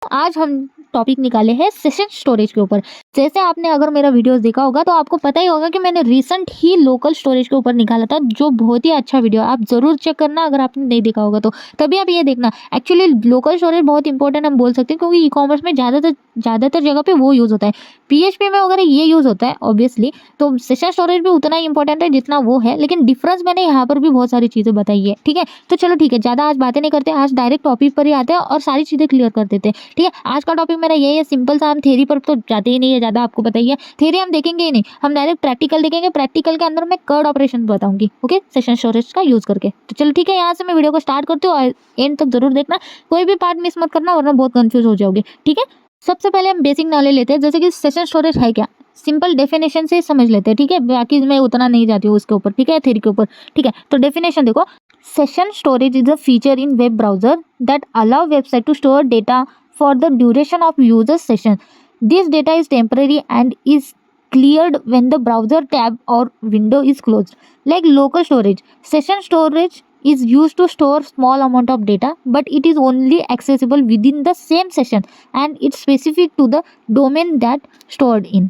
आज हम टॉपिक निकाले हैं सेशन स्टोरेज के ऊपर। जैसे आपने अगर मेरा वीडियोस देखा होगा तो आपको पता ही होगा कि मैंने रिसेंट ही लोकल स्टोरेज के ऊपर निकाला था, जो बहुत ही अच्छा वीडियो है। आप ज़रूर चेक करना अगर आपने नहीं देखा होगा तो, तभी आप ये देखना। एक्चुअली लोकल स्टोरेज बहुत इंपॉर्टेंट हम बोल सकते हैं, क्योंकि ई कॉमर्स में ज़्यादातर जगह पे वो यूज़ होता है। PHP में वगैरह ये यूज़ होता है ऑब्वियसली, तो सेशन स्टोरेज भी उतना ही इंपॉर्टेंट है जितना वो है, लेकिन डिफरेंस मैंने यहाँ पर भी बहुत सारी चीज़ें बताई है, ठीक है। तो चलो ठीक है, ज़्यादा आज बातें नहीं करते, आज डायरेक्ट टॉपिक पर ही आते हैं और सारी चीज़ें क्लियर कर देते हैं, ठीक है। आज का टॉपिक मेरा यही है, सिंपल सा। हम थ्योरी पर तो जाते ही नहीं है ज़्यादा, आपको पता ही है। थ्योरी हम देखेंगे ही नहीं, हम डायरेक्ट प्रैक्टिकल देखेंगे। प्रैक्टिकल के अंदर मैं कर्ड ऑपरेशन बताऊंगी, ओके, सेशन स्टोरेज का यूज़ करके। तो चलो ठीक है, यहाँ से मैं वीडियो को स्टार्ट करती हूँ, एंड तक जरूर देखना, कोई भी पार्ट मिस मत करना वरना बहुत कंफ्यूज हो जाओगे, ठीक है। सबसे पहले हम बेसिक नॉलेज लेते हैं, जैसे कि सेशन स्टोरेज है क्या, सिंपल डेफिनेशन से समझ लेते हैं, ठीक है। बाकी मैं उतना नहीं जाती हूँ उसके ऊपर, ठीक है, थ्योरी के ऊपर, ठीक है। तो डेफिनेशन देखो, session storage is a feature in web browser that allow website to store data for the duration of user session. This data is temporary and is cleared when the browser tab or window is closed. Like local storage, session storage is used to store small amount of data, but it is only accessible within the same session and it's specific to the domain that stored in.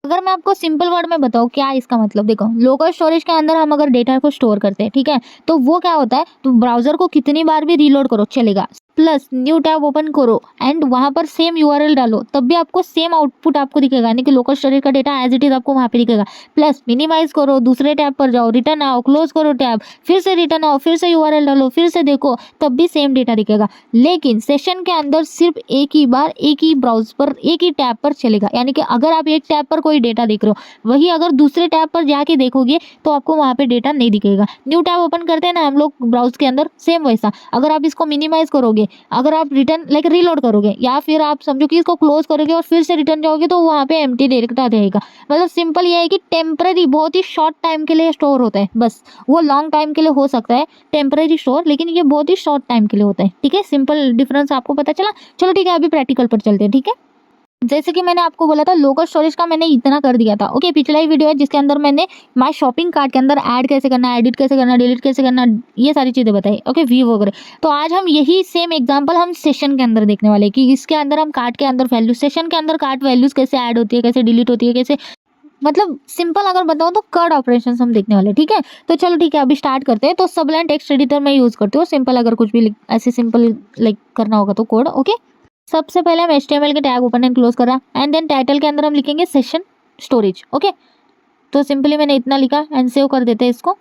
अगर मैं आपको simple word में बताऊँ क्या इसका मतलब, देखो local storage के अंदर हम अगर डेटा को स्टोर करते हैं, ठीक है, तो वो क्या होता है, तो ब्राउजर को कितनी बार भी रीलोड करो चलेगा, प्लस न्यू टैब ओपन करो एंड वहाँ पर सेम URL डालो, तब भी आपको सेम आउटपुट आपको दिखेगा, यानी कि लोकल स्टोरेज का डेटा एज इट इज आपको वहाँ पे दिखेगा। प्लस मिनिमाइज करो, दूसरे टैब पर जाओ, रिटर्न आओ, क्लोज करो टैब, फिर से रिटर्न आओ, फिर से URL डालो, फिर से देखो, तब भी सेम डेटा दिखेगा। लेकिन सेशन के अंदर सिर्फ एक ही बार एक ही ब्राउज पर एक ही टैब पर चलेगा, यानी कि अगर आप एक टैब पर कोई डेटा देख रहे हो, वही अगर दूसरे टैब पर जाके देखोगे तो आपको वहाँ पे डेटा नहीं दिखेगा। न्यू टैब ओपन करते हैं ना हम लोग ब्राउज के अंदर, सेम वैसा। अगर आप इसको मिनिमाइज करोगे, अगर आप रिटर्न लाइक रीलोड करोगे, या फिर आप समझो कि इसको क्लोज करोगे और फिर से रिटर्न जाओगे, तो वहाँ पे एम्प्टी डेटा रहेगा। मतलब सिंपल ये है कि टेम्पररी, बहुत ही शॉर्ट टाइम के लिए स्टोर होता है, बस। वो लॉन्ग टाइम के लिए हो सकता है टेम्पररी स्टोर, लेकिन ये बहुत ही शॉर्ट टाइम के लिए होता है, ठीक है। सिंपल डिफरेंस आपको पता चला। चलो ठीक है, अभी प्रैक्टिकल पर चलते हैं, ठीक है। जैसे कि मैंने आपको बोला था लोकल स्टोरेज का मैंने इतना कर दिया था, ओके। पिछला ही वीडियो है जिसके अंदर मैंने माय शॉपिंग कार्ट के अंदर ऐड कैसे करना, एडिट कैसे करना, डिलीट कैसे करना, ये सारी चीज़ें बताई, ओके, व्यू वगैरह। तो आज हम यही सेम एग्जांपल हम सेशन के अंदर देखने वाले हैं कि इसके अंदर हम कार्ट के अंदर वैल्यू, सेशन के अंदर कार्ट वैल्यूज कैसे ऐड होती है, कैसे डिलीट होती है, कैसे, मतलब सिंपल अगर बताऊँ तो कर्ड ऑपरेशन हम देखने वाले, ठीक है। तो चलो ठीक है, अभी स्टार्ट करते हैं। तो सबलाइन टेक्स्ट एडिटर में यूज़ करते हो, सिंपल अगर कुछ भी ऐसे सिंपल लाइक करना होगा तो कोड, ओके। सबसे पहले हम HTML के टैग ओपन एंड क्लोज करा, एंड देन टाइटल के अंदर हम लिखेंगे सेशन स्टोरेज, ओके। तो सिंपली मैंने इतना लिखा एंड सेव कर देते हैं इसको।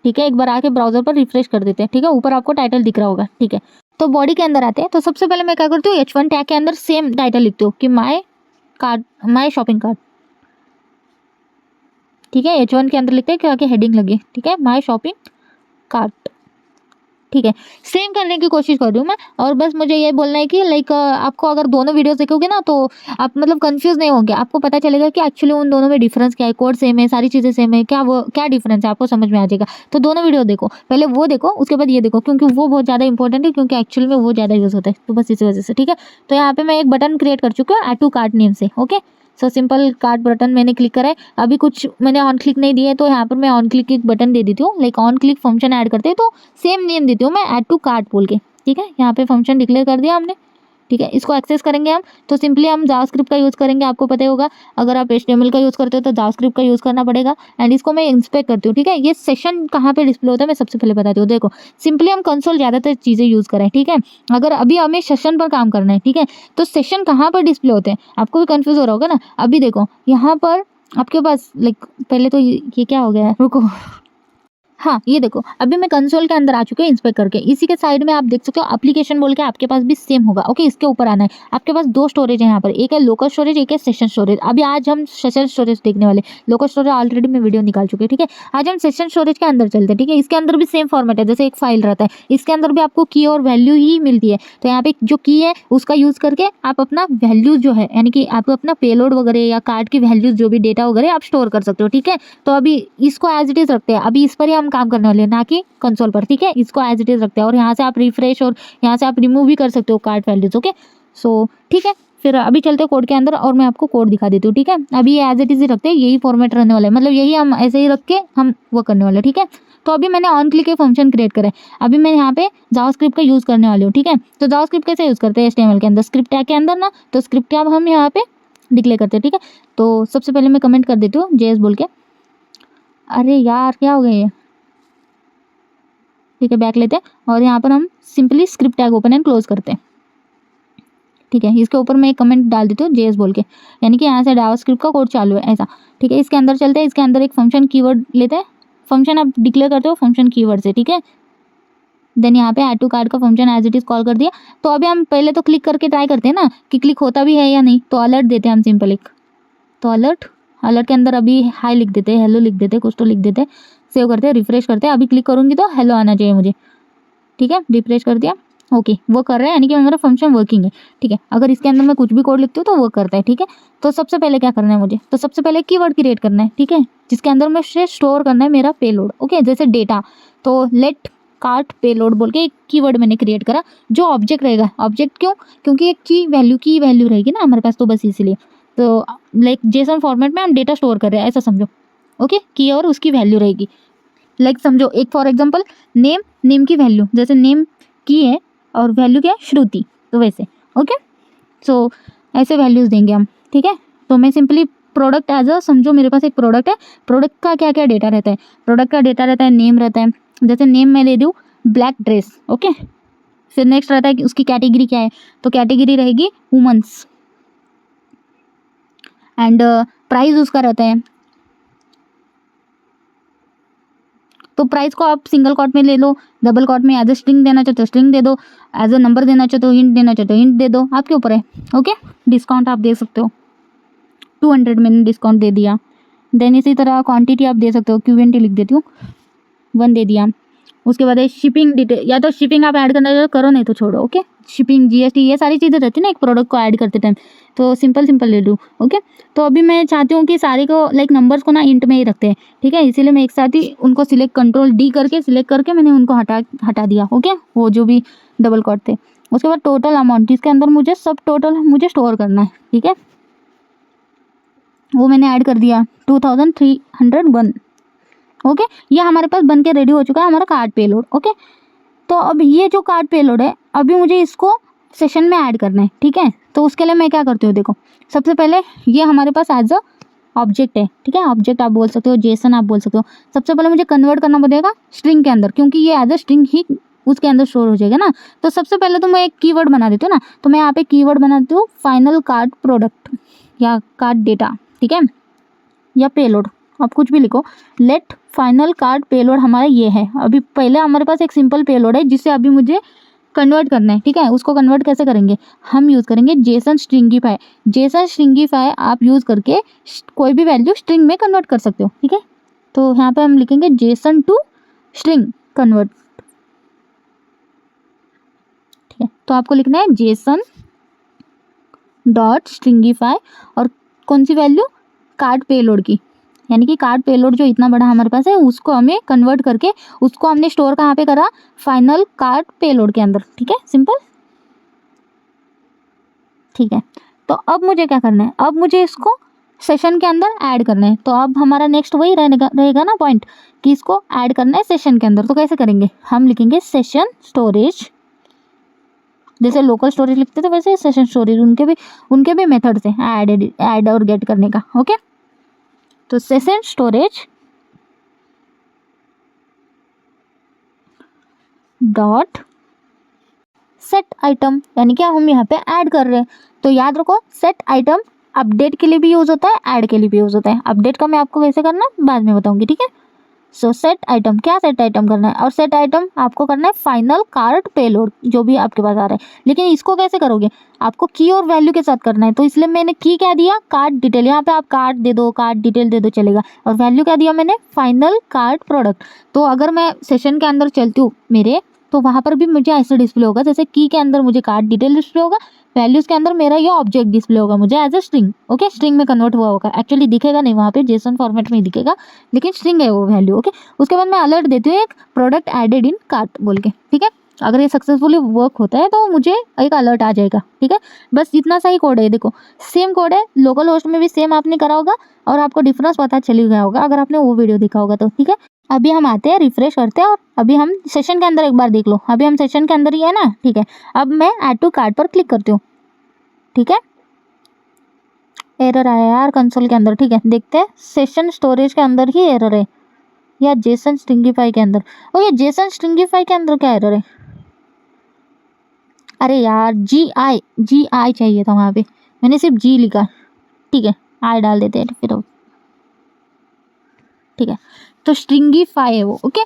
ठीक है, एक बार आके ब्राउजर पर रिफ्रेश कर देते हैं। ठीक है, ऊपर आपको टाइटल दिख रहा होगा। ठीक है, तो बॉडी के अंदर आते हैं। तो सबसे पहले मैं क्या करती हूँ, H1 टैग के अंदर सेम टाइटल लिखती हूँ कि माय शॉपिंग कार्ट। ठीक है, H1 के अंदर लिखते हैं कि आगे हेडिंग लगे। ठीक है, माय शॉपिंग कार्ट। ठीक है, सेम करने की कोशिश कर रही हूँ मैं। और बस मुझे ये बोलना है कि लाइक आपको अगर दोनों वीडियोस देखोगे ना तो आप मतलब कंफ्यूज नहीं होंगे, आपको पता चलेगा कि एक्चुअली उन दोनों में डिफरेंस क्या है, कोड सेम है, सारी चीज़ें सेम है, क्या डिफरेंस है आपको समझ में आ जाएगा। तो दोनों वीडियो देखो, पहले वो देखो उसके बाद ये देखो, क्योंकि वो बहुत ज़्यादा इंपॉर्टेंट है, क्योंकि एक्चुअली में वो ज़्यादा यूज़ होता है। तो बस इसी वजह से। ठीक है, तो यहाँ पे मैं एक बटन क्रिएट कर चुकी हूँ, ऐड टू कार्ट नेम से। Okay, so simple cart button मैंने क्लिक करा है। अभी कुछ मैंने ऑन क्लिक नहीं दिया है, तो यहाँ पर मैं ऑन क्लिक एक बटन दे देती हूँ, like on click function add करते हैं तो सेम नेम देती हूँ मैं, ऐड टू कार्ट बोल के। ठीक है, यहाँ पे फंक्शन डिक्लेयर कर दिया हमने। ठीक है, इसको एक्सेस करेंगे हम, तो सिंपली हम जावास्क्रिप्ट का यूज़ करेंगे। आपको पता ही होगा, अगर आप HTML का यूज़ करते हो तो जावास्क्रिप्ट का यूज़ करना पड़ेगा। एंड इसको मैं इंस्पेक्ट करती हूँ। ठीक है, ये सेशन कहाँ पे डिस्प्ले होता है मैं सबसे पहले बताती हूँ। देखो, सिंपली हम कंसोल ज़्यादातर चीज़ें यूज़ करें। ठीक है, अगर अभी हमें सेशन पर काम करना है, ठीक है, तो सेशन कहाँ पर डिस्प्ले होते हैं, आपको भी कंफ्यूज हो रहा होगा ना। अभी देखो, यहाँ पर आपके पास लाइक पहले तो ये क्या हो गया है, रुको। हाँ, ये देखो, अभी मैं कंसोल के अंदर आ चुके हैं इंस्पेक्ट करके। इसी के साइड में आप देख सकते हो एप्लीकेशन बोल के, आपके पास भी सेम होगा। ओके, इसके ऊपर आना है। आपके पास दो स्टोरेज है यहाँ पर, एक है लोकल स्टोरेज, एक है सेशन स्टोरेज। अभी आज हम सेशन स्टोरेज देखने वाले, लोकल स्टोरेज ऑलरेडी मैं वीडियो निकाल चुकी है। ठीक है, आज हम सेशन स्टोरेज के अंदर चलते हैं। ठीक है, इसके अंदर भी सेम फॉर्मेट है, जैसे एक फाइल रहता है, इसके अंदर भी आपको की और वैल्यू ही मिलती है। तो यहाँ पे जो की है उसका यूज़ करके आप अपना वैल्यू जो है, यानी कि आप अपना पेलोड वगैरह या कार्ड की वैल्यूज जो भी डेटा वगैरह आप स्टोर कर सकते हो। ठीक है, तो अभी इसको एज इट इज रखते हैं, अभी इस पर ही हम काम करने वाले हैं, ना कि कंसोल पर। ठीक है, इसको एज इट इज रखते हैं, और यहाँ से आप रिफ्रेश और यहाँ से आप रिमूव भी कर सकते हो कार्ड वैल्यूज। ओके, सो ठीक है, फिर अभी चलते हैं कोड के अंदर और मैं आपको कोड दिखा देती हूँ। ठीक है, अभी ये एज इट इज ही रखते हैं, यही फॉर्मेट रहने वाला है, मतलब यही हम ऐसे ही रख के हम वो करने वाले हैं। ठीक है, तो अभी मैंने ऑन क्लिक एक फंक्शन क्रिएट करा है। अभी मैं यहाँ पे जावास्क्रिप्ट का यूज़ करने वाली हूँ। ठीक है, तो जावास्क्रिप्ट कैसे यूज़ करते हैं HTML के अंदर, स्क्रिप्ट टैग के अंदर ना, तो स्क्रिप्ट टैग हम यहाँ पे डिक्लेयर करते हैं। ठीक है, तो सबसे पहले मैं कमेंट कर देती हूँ JS बोल के। अरे यार, क्या हो गया ये। ठीक है, बैक लेते हैं और यहाँ पर हम simply script tag open and close करते हैं। ठीक है, इसके ऊपर मैं एक कमेंट डाल देती हूँ JS बोल के, यानी कि यहाँ से जावास्क्रिप्ट का कोड चालू है ऐसा। ठीक है, इसके अंदर चलते हैं, इसके अंदर एक फंक्शन कीवर्ड लेते हैं, फंक्शन आप डिक्लेयर करते हो फंक्शन कीवर्ड से। ठीक है, देन यहाँ पे ऐड टू कार्ड का function as it is call कर दिया। तो अभी हम पहले तो क्लिक करके ट्राई करते हैं ना कि क्लिक होता भी है या नहीं, तो अलर्ट देते हैं हम सिंपल एक। तो अलर्ट के अंदर अभी हाई लिख देते हैं, हेलो लिख देते हैं, कुछ तो लिख देते हैं, सेव करते हैं, रिफ्रेश करते हैं। अभी क्लिक करूँगी तो हेलो आना चाहिए मुझे। ठीक है, रिफ्रेश कर दिया। ओके, वो कर रहा है, यानी कि मेरा फंक्शन वर्किंग है। ठीक है, अगर इसके अंदर मैं कुछ भी कोड लिखती हूँ तो वो करता है। ठीक है, तो सबसे पहले क्या करना है मुझे, तो सबसे पहले कीवर्ड क्रिएट करना है। ठीक है, जिसके अंदर मैं स्टोर करना है मेरा पेलोड। ओके, जैसे डेटा, तो लेट कार्ट पेलोड बोल के एक कीवर्ड मैंने क्रिएट करा, जो ऑब्जेक्ट रहेगा। ऑब्जेक्ट क्यों, क्योंकि एक की वैल्यू रहेगी ना हमारे पास, तो बस इसीलिए। तो लाइक जेसन फॉर्मेट में हम डेटा स्टोर कर रहे हैं ऐसा समझो। ओके, की और उसकी वैल्यू रहेगी, लाइक समझो एक फॉर एग्जांपल नेम की वैल्यू, जैसे नेम की है और वैल्यू क्या है श्रुति, तो वैसे। ओके, सो ऐसे वैल्यूज़ देंगे हम। ठीक है, तो मैं सिंपली प्रोडक्ट एज अ, समझो मेरे पास एक प्रोडक्ट है, प्रोडक्ट का क्या क्या डेटा रहता है, प्रोडक्ट का डेटा रहता है, नेम रहता है, जैसे नेम मैं ले दूँ ब्लैक ड्रेस। ओके, फिर नेक्स्ट रहता है कि उसकी कैटेगरी क्या है, तो कैटेगरी रहेगी वुमेंस, एंड प्राइस उसका रहता है, तो प्राइस को आप सिंगल कॉट में ले लो, डबल कॉट में एज ए स्ट्रिंग देना चाहते हो स्ट्रिंग दे दो, एज अ नंबर देना चाहते हो हिंट देना चाहते हो हिंट दे दो, आपके ऊपर है। ओके, डिस्काउंट आप दे सकते हो, 200 मैंने डिस्काउंट दे दिया। देन इसी तरह क्वांटिटी आप दे सकते हो, QNT लिख देती हूँ, 1 दे दिया। उसके बाद है शिपिंग डिटेल, या तो शिपिंग आप ऐड करना चाहो करो, नहीं तो छोड़ो। ओके, शिपिंग GST ये सारी चीज़ें रहती है ना एक प्रोडक्ट को ऐड करते टाइम, तो सिंपल ले लूँ। ओके, तो अभी मैं चाहती हूँ कि सारे को लाइक नंबर्स को ना इंट में ही रखते हैं। ठीक है, इसीलिए मैं एक साथ ही उनको सिलेक्ट कंट्रोल D करके सिलेक्ट करके मैंने उनको हटा दिया। ओके, वो जो भी डबल कॉट थे। उसके बाद टोटल अमाउंट, जिसके अंदर मुझे सब टोटल मुझे स्टोर करना है। ठीक है, वो मैंने ऐड कर दिया 2301। ओके, ये हमारे पास बन के रेडी हो चुका है हमारा कार्ड पेलोड। ओके, तो अब ये जो कार्ड पेलोड है, अभी मुझे इसको सेशन में ऐड करना है। ठीक है, तो उसके लिए मैं क्या करती हूँ, देखो सबसे पहले ये हमारे पास एज अ ऑब्जेक्ट है। ठीक है, ऑब्जेक्ट आप बोल सकते हो, जेसन आप बोल सकते हो। सबसे पहले मुझे कन्वर्ट करना पड़ेगा स्ट्रिंग के अंदर, क्योंकि ये एज अ स्ट्रिंग ही उसके अंदर स्टोर हो जाएगा ना। तो सबसे पहले तो मैं एक कीवर्ड बना देती हूँ ना, तो मैं यहाँ पे कीवर्ड बनाती हूँ फाइनल कार्ड प्रोडक्ट या कार्ड डेटा। ठीक है, या पेलोड, आप कुछ भी लिखो, लेट फाइनल कार्ड पेलोड हमारा ये है। अभी पहले हमारे पास एक सिंपल पेलोड है जिससे अभी मुझे कन्वर्ट करना है, ठीक है। उसको कन्वर्ट कैसे करेंगे, हम यूज़ करेंगे जेसन स्ट्रिंगीफाई। जेसन स्ट्रिंगीफाई आप यूज़ करके कोई भी वैल्यू स्ट्रिंग में कन्वर्ट कर सकते हो, ठीक है। तो यहाँ पे हम लिखेंगे जेसन टू स्ट्रिंग कन्वर्ट, ठीक है। तो आपको लिखना है जेसन डॉट स्ट्रिंगीफाई और कौन सी वैल्यू, कार्ड पेलोड की, यानी कि कार्ड पेलोड जो इतना बड़ा हमारे पास है उसको हमें कन्वर्ट करके उसको हमने स्टोर कहाँ पे करा, फाइनल कार्ड पेलोड के अंदर, ठीक है, सिंपल, ठीक है। तो अब मुझे क्या करना है, अब मुझे इसको सेशन के अंदर ऐड करना है। तो अब हमारा नेक्स्ट वही रहेगा ना पॉइंट कि इसको ऐड करना है सेशन के अंदर। तो कैसे करेंगे, हम लिखेंगे सेशन स्टोरेज, जैसे लोकल स्टोरेज लिखते थे वैसे सेशन स्टोरेज, उनके भी मेथड्स हैं ऐड और गेट करने का, ओके। तो session storage dot set item, यानी कि हम यहाँ पे ऐड कर रहे हैं। तो याद रखो सेट आइटम अपडेट के लिए भी यूज़ होता है, ऐड के लिए भी यूज़ होता है। अपडेट का मैं आपको कैसे करना बाद में बताऊंगी, ठीक है। सो सेट आइटम, क्या सेट आइटम करना है, और सेट आइटम आपको करना है फाइनल कार्ड पेलोड जो भी आपके पास आ रहा है। लेकिन इसको कैसे करोगे, आपको की और वैल्यू के साथ करना है। तो इसलिए मैंने की क्या दिया, कार्ड डिटेल, यहाँ पे आप कार्ड दे दो, कार्ड डिटेल दे दो चलेगा, और वैल्यू क्या दिया मैंने, फाइनल कार्ड प्रोडक्ट। तो अगर मैं सेशन के अंदर चलती हूँ मेरे, तो वहाँ पर भी मुझे ऐसे डिस्प्ले होगा, जैसे की के अंदर मुझे कार्ड डिटेल डिस्प्ले होगा, वैल्यूज के अंदर मेरा ये ऑब्जेक्ट डिस्प्ले होगा मुझे as a string, okay. String में कन्वर्ट हुआ होगा, एक्चुअली दिखेगा नहीं वहाँ पे, जेसन फॉर्मेट में ही दिखेगा, लेकिन स्ट्रिंग है वो वैल्यू, ओके। उसके बाद मैं अलर्ट देती हूँ एक प्रोडक्ट एडेड इन कार्ट बोल के, ठीक है। अगर ये सक्सेसफुली वर्क होता है तो मुझे एक अलर्ट आ जाएगा, ठीक है। बस इतना सा ही कोड है, देखो सेम कोड है, लोकल होस्ट में भी सेम आपने करा होगा और आपको डिफरेंस पता चल गया होगा अगर आपने वो वीडियो देखा होगा तो, ठीक है। अभी हम आते हैं, रिफ्रेश करते हैं और अभी हम सेशन के अंदर एक बार देख लो, अभी हम सेशन के अंदर ही है ना, ठीक है। अब मैं ऐड टू कार्ट पर क्लिक करती हूँ, ठीक है। एरर आया यार कंसोल के अंदर, ठीक है। देखते हैं सेशन स्टोरेज के अंदर ही एरर है या जेसन स्ट्रिंगीफाई के अंदर, ओके। जेसन स्ट्रिंगीफाई के अंदर क्या एरर है, अरे यार जी आई चाहिए था वहाँ पे, मैंने सिर्फ जी लिखा, ठीक है। आई डाल देते हैं फिर, ठीक है। तो स्ट्रिंगीफाई है वो, ओके,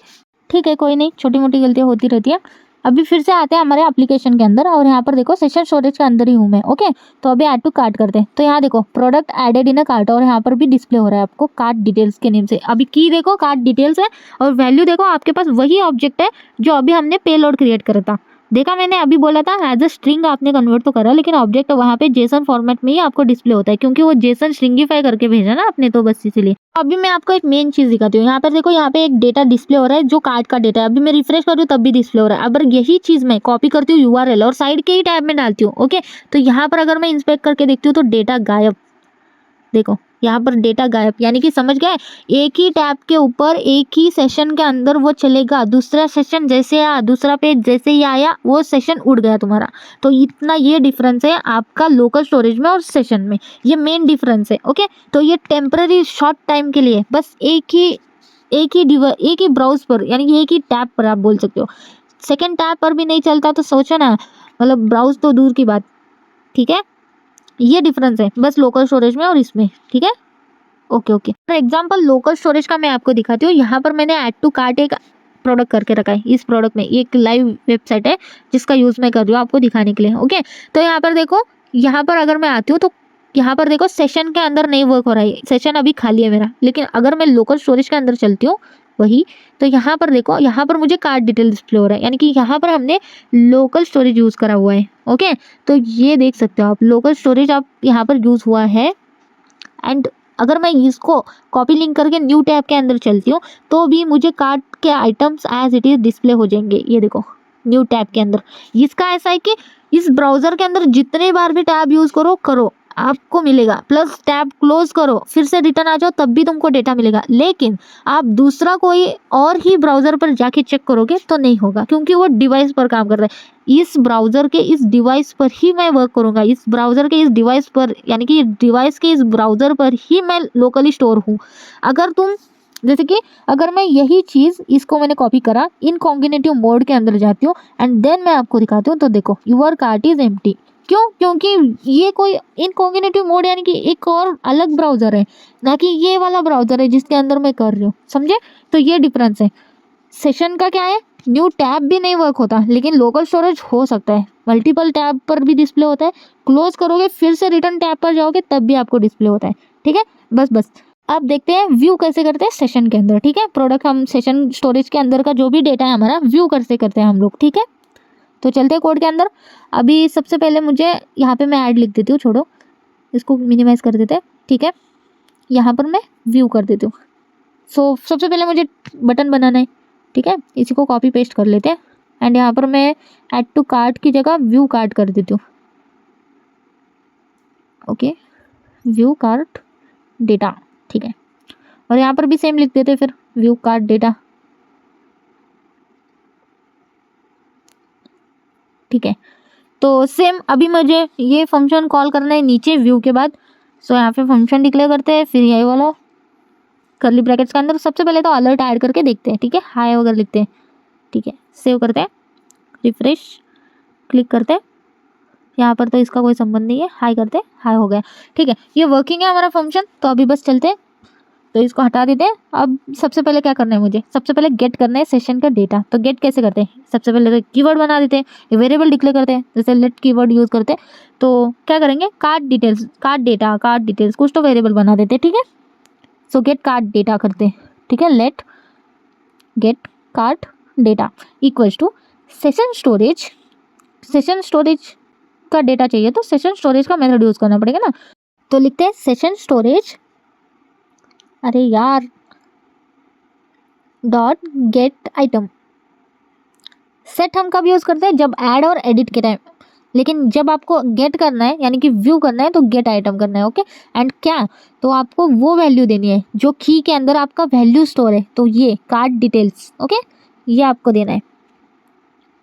ठीक है, कोई नहीं, छोटी मोटी गलतियाँ होती रहती है। अभी फिर से आते हैं हमारे एप्लीकेशन के अंदर और यहाँ पर देखो सेशन स्टोरेज के अंदर ही हूँ मैं, ओके। तो अभी ऐड टू कार्ट करते हैं। तो यहाँ देखो product added in a cart और यहाँ पर भी डिस्प्ले हो रहा है आपको कार्ट डिटेल्स के नेम से। अभी की देखो कार्ट डिटेल्स है और वैल्यू देखो आपके पास वही ऑब्जेक्ट है जो अभी हमने पेलोड क्रिएट करा था। देखा मैंने अभी बोला था एज अ स्ट्रिंग आपने कन्वर्ट तो करा, लेकिन ऑब्जेक्ट वहाँ पे जेसन फॉर्मेट में ही आपको डिस्प्ले होता है क्योंकि वो जेसन स्ट्रिंगीफाई करके भेजा ना आपने, तो बस इसीलिए। अभी मैं आपको एक मेन चीज दिखाती हूँ, यहाँ पर देखो यहाँ पे एक डेटा डिस्प्ले हो रहा है जो कार्ड का डेटा है। अभी मैं रिफ्रेश कर रही हूँ तब भी डिस्प्ले हो रहा है। अगर यही चीज मैं कॉपी करती हूँ यूआरएल और साइड के ही टैब में डालती हूँ, ओके, तो यहाँ पर अगर मैं इंस्पेक्ट करके देखती हूँ तो डेटा गायब, देखो यहाँ पर डेटा गायब, यानी कि समझ गए, एक ही टैब के ऊपर एक ही सेशन के अंदर वो चलेगा, दूसरा सेशन जैसे आया, दूसरा पेज जैसे ही आया वो सेशन उड़ गया तुम्हारा। तो इतना ये डिफरेंस है आपका लोकल स्टोरेज में और सेशन में, ये मेन डिफरेंस है, ओके। तो ये टेम्पररी शॉर्ट टाइम के लिए बस एक ही ब्राउज पर, यानी कि एक ही टैब पर आप बोल सकते हो। सेकेंड टैब पर भी नहीं चलता तो सोचो ना, मतलब ब्राउज तो दूर की बात, ठीक है। ये डिफरेंस है बस लोकल स्टोरेज में और इसमें, ठीक है, okay okay. For example local storage का मैं आपको दिखाती हूँ। यहाँ पर मैंने ऐड टू कार्ट एक प्रोडक्ट करके रखा है। इस प्रोडक्ट में एक लाइव वेबसाइट है जिसका यूज़ मैं कर रही हूँ आपको दिखाने के लिए, ओके। तो यहाँ पर देखो, यहाँ पर अगर मैं आती हूँ तो यहाँ पर देखो सेशन के अंदर नहीं वर्क हो रहा है, सेशन अभी खाली है मेरा। लेकिन अगर मैं लोकल स्टोरेज के अंदर चलती हूँ वही, तो यहाँ पर देखो, यहाँ पर मुझे कार्ड डिटेल डिस्प्ले हो रहा है, यानी कि यहाँ पर हमने लोकल स्टोरेज यूज़ करा हुआ है, ओके। तो ये देख सकते हो आप, लोकल स्टोरेज आप यहाँ पर यूज़ हुआ है। एंड अगर मैं इसको कॉपी लिंक करके न्यू टैब के अंदर चलती हूँ तो भी मुझे कार्ट के items as it is display हो जाएंगे। ये देखो न्यू टैब के अंदर, इसका ऐसा है कि इस ब्राउज़र के अंदर जितने बार भी टैब यूज़ करो आपको मिलेगा, प्लस टैब क्लोज करो फिर से रिटर्न आ जाओ तब भी तुमको डेटा मिलेगा। लेकिन आप दूसरा कोई और ही ब्राउज़र पर जाके चेक करोगे तो नहीं होगा, क्योंकि वो डिवाइस पर काम कर रहा है। इस ब्राउज़र के इस डिवाइस पर ही मैं वर्क करूँगा, इस ब्राउज़र के इस डिवाइस पर, यानी कि डिवाइस के इस ब्राउज़र पर ही मैं लोकली स्टोर हूँ। अगर तुम जैसे कि अगर मैं यही चीज़, इसको मैंने कॉपी करा, इनकॉग्निटिव मोड के अंदर जाती हूँ एंड देन मैं आपको दिखाती हूँ, तो देखो यूर कार्ट इज एम्प्टी, क्यों? क्योंकि ये कोई इनकॉग्निटिव मोड यानी कि एक और अलग ब्राउज़र है, ना कि ये वाला ब्राउज़र है जिसके अंदर मैं कर रही हूँ, समझे? तो ये डिफरेंस है। सेशन का क्या है, न्यू टैब भी नहीं वर्क होता, लेकिन लोकल स्टोरेज हो सकता है, मल्टीपल टैब पर भी डिस्प्ले होता है, क्लोज करोगे फिर से रिटर्न टैब पर जाओगे तब भी आपको डिस्प्ले होता है, ठीक है। बस अब देखते हैं व्यू कैसे करते हैं सेशन के अंदर, ठीक है। प्रोडक्ट हम सेशन स्टोरेज के अंदर का जो भी डेटा है हमारा व्यू कैसे करते हैं हम लोग, ठीक है। तो चलते हैं कोड के अंदर। अभी सबसे पहले मुझे यहाँ पे मैं ऐड लिख देती हूँ, छोड़ो इसको मिनिमाइज कर देते हैं, ठीक है। यहाँ पर मैं व्यू कर देती हूँ। सो सबसे पहले मुझे बटन बनाना है, ठीक है। इसी को कॉपी पेस्ट कर लेते हैं एंड यहाँ पर मैं ऐड टू कार्ट की जगह व्यू कार्ट कर देती हूँ। ओके, व्यू कार्ट डेटा, ठीक है। और यहाँ पर भी सेम लिख देते हैं फिर व्यू कार्ट डेटा, ठीक है। तो सेम अभी मुझे ये फंक्शन कॉल करना है नीचे व्यू के बाद। सो यहाँ पे फंक्शन डिक्लेयर करते हैं, फिर यही वाला कर्ली ब्रैकेट्स के अंदर सबसे पहले तो अलर्ट ऐड करके देखते हैं, ठीक है। हाई वगैरह लिखते हैं, ठीक है। सेव करते हैं, रिफ्रेश क्लिक करते हैं, यहाँ पर तो इसका कोई संबंध नहीं है, हाई करते हैं, हाई हो गया, ठीक है। ये वर्किंग है हमारा फंक्शन। तो अभी बस चलते हैं, तो इसको हटा देते हैं। अब सबसे पहले क्या करना है मुझे, सबसे पहले गेट करना है सेशन का डेटा। तो गेट कैसे करते हैं, सबसे पहले तो कीवर्ड बना देते हैं, वेरिएबल डिक्लेयर करते हैं, जैसे लेट कीवर्ड यूज़ करते हैं। तो क्या करेंगे, card details, card data, card details कुछ तो वेरिएबल बना देते हैं, ठीक है। सो गेट कार्ड डेटा करते हैं, ठीक है। Let get card data equals to session storage. Session storage का डेटा चाहिए तो सेशन स्टोरेज का मेथड यूज़ करना पड़ेगा ना। तो लिखते हैं सेशन स्टोरेज, अरे यार, डॉट गेट आइटम। सेट हम कब यूज़ करते हैं, जब ऐड और एडिट के टाइम, लेकिन जब आपको गेट करना है यानी कि व्यू करना है तो गेट आइटम करना है, ओके। एंड क्या, तो आपको वो वैल्यू देनी है जो की के अंदर आपका वैल्यू स्टोर है, तो ये कार्ड डिटेल्स, ओके, ये आपको देना है,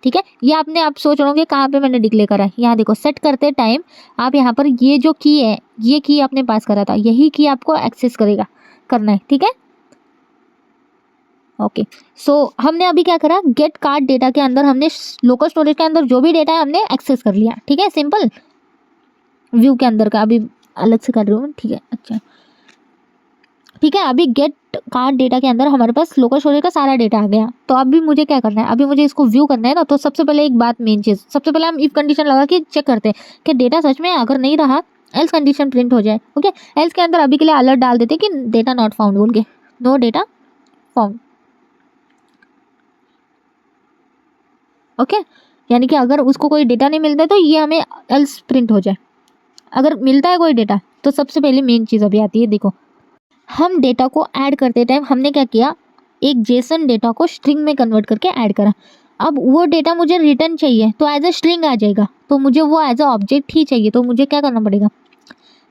ठीक है। ये आपने आप सोच रहे होंगे कहाँ पे मैंने डिक्लेयर करा है, यहाँ देखो सेट करते टाइम आप यहाँ पर ये जो की है, ये की आपने पास करा था, यही की आपको एक्सेस करना है, ठीक है। ओके, सो हमने अभी क्या करा, गेट कार्ड डेटा के अंदर हमने लोकल स्टोरेज के अंदर जो भी डेटा है हमने एक्सेस कर लिया, ठीक है। सिंपल व्यू के अंदर का अभी अलग से कर रही हूँ, ठीक है। अच्छा, ठीक है। अभी गेट कार्ड डेटा के अंदर हमारे पास लोकल स्टोरेज का सारा डेटा आ गया। तो अभी मुझे क्या करना है, अभी मुझे इसको व्यू करना है ना। तो सबसे पहले एक बात, मेन चीज़, सबसे पहले हम इफ कंडीशन लगा के चेक करते हैं कि डेटा सच में, अगर नहीं रहा एल्स कंडीशन प्रिंट हो जाए, ओके। एल्स के अंदर अभी के लिए अलर्ट डाल देते कि डेटा नॉट फाउंड बोल के, नो डेटा फाउंड, ओके। यानी कि अगर उसको कोई डेटा नहीं मिलता है तो ये हमें एल्स प्रिंट हो जाए। अगर मिलता है कोई डेटा तो सबसे पहले मेन चीज़ अभी आती है, देखो हम डेटा को ऐड करते टाइम हमने क्या किया, एक जेसन डेटा को स्ट्रिंग में कन्वर्ट करके ऐड करा। अब वो डेटा मुझे रिटर्न चाहिए तो एज अ स्ट्रिंग आ जाएगा, तो मुझे वो एज अ ऑब्जेक्ट ही चाहिए। तो मुझे क्या करना पड़ेगा,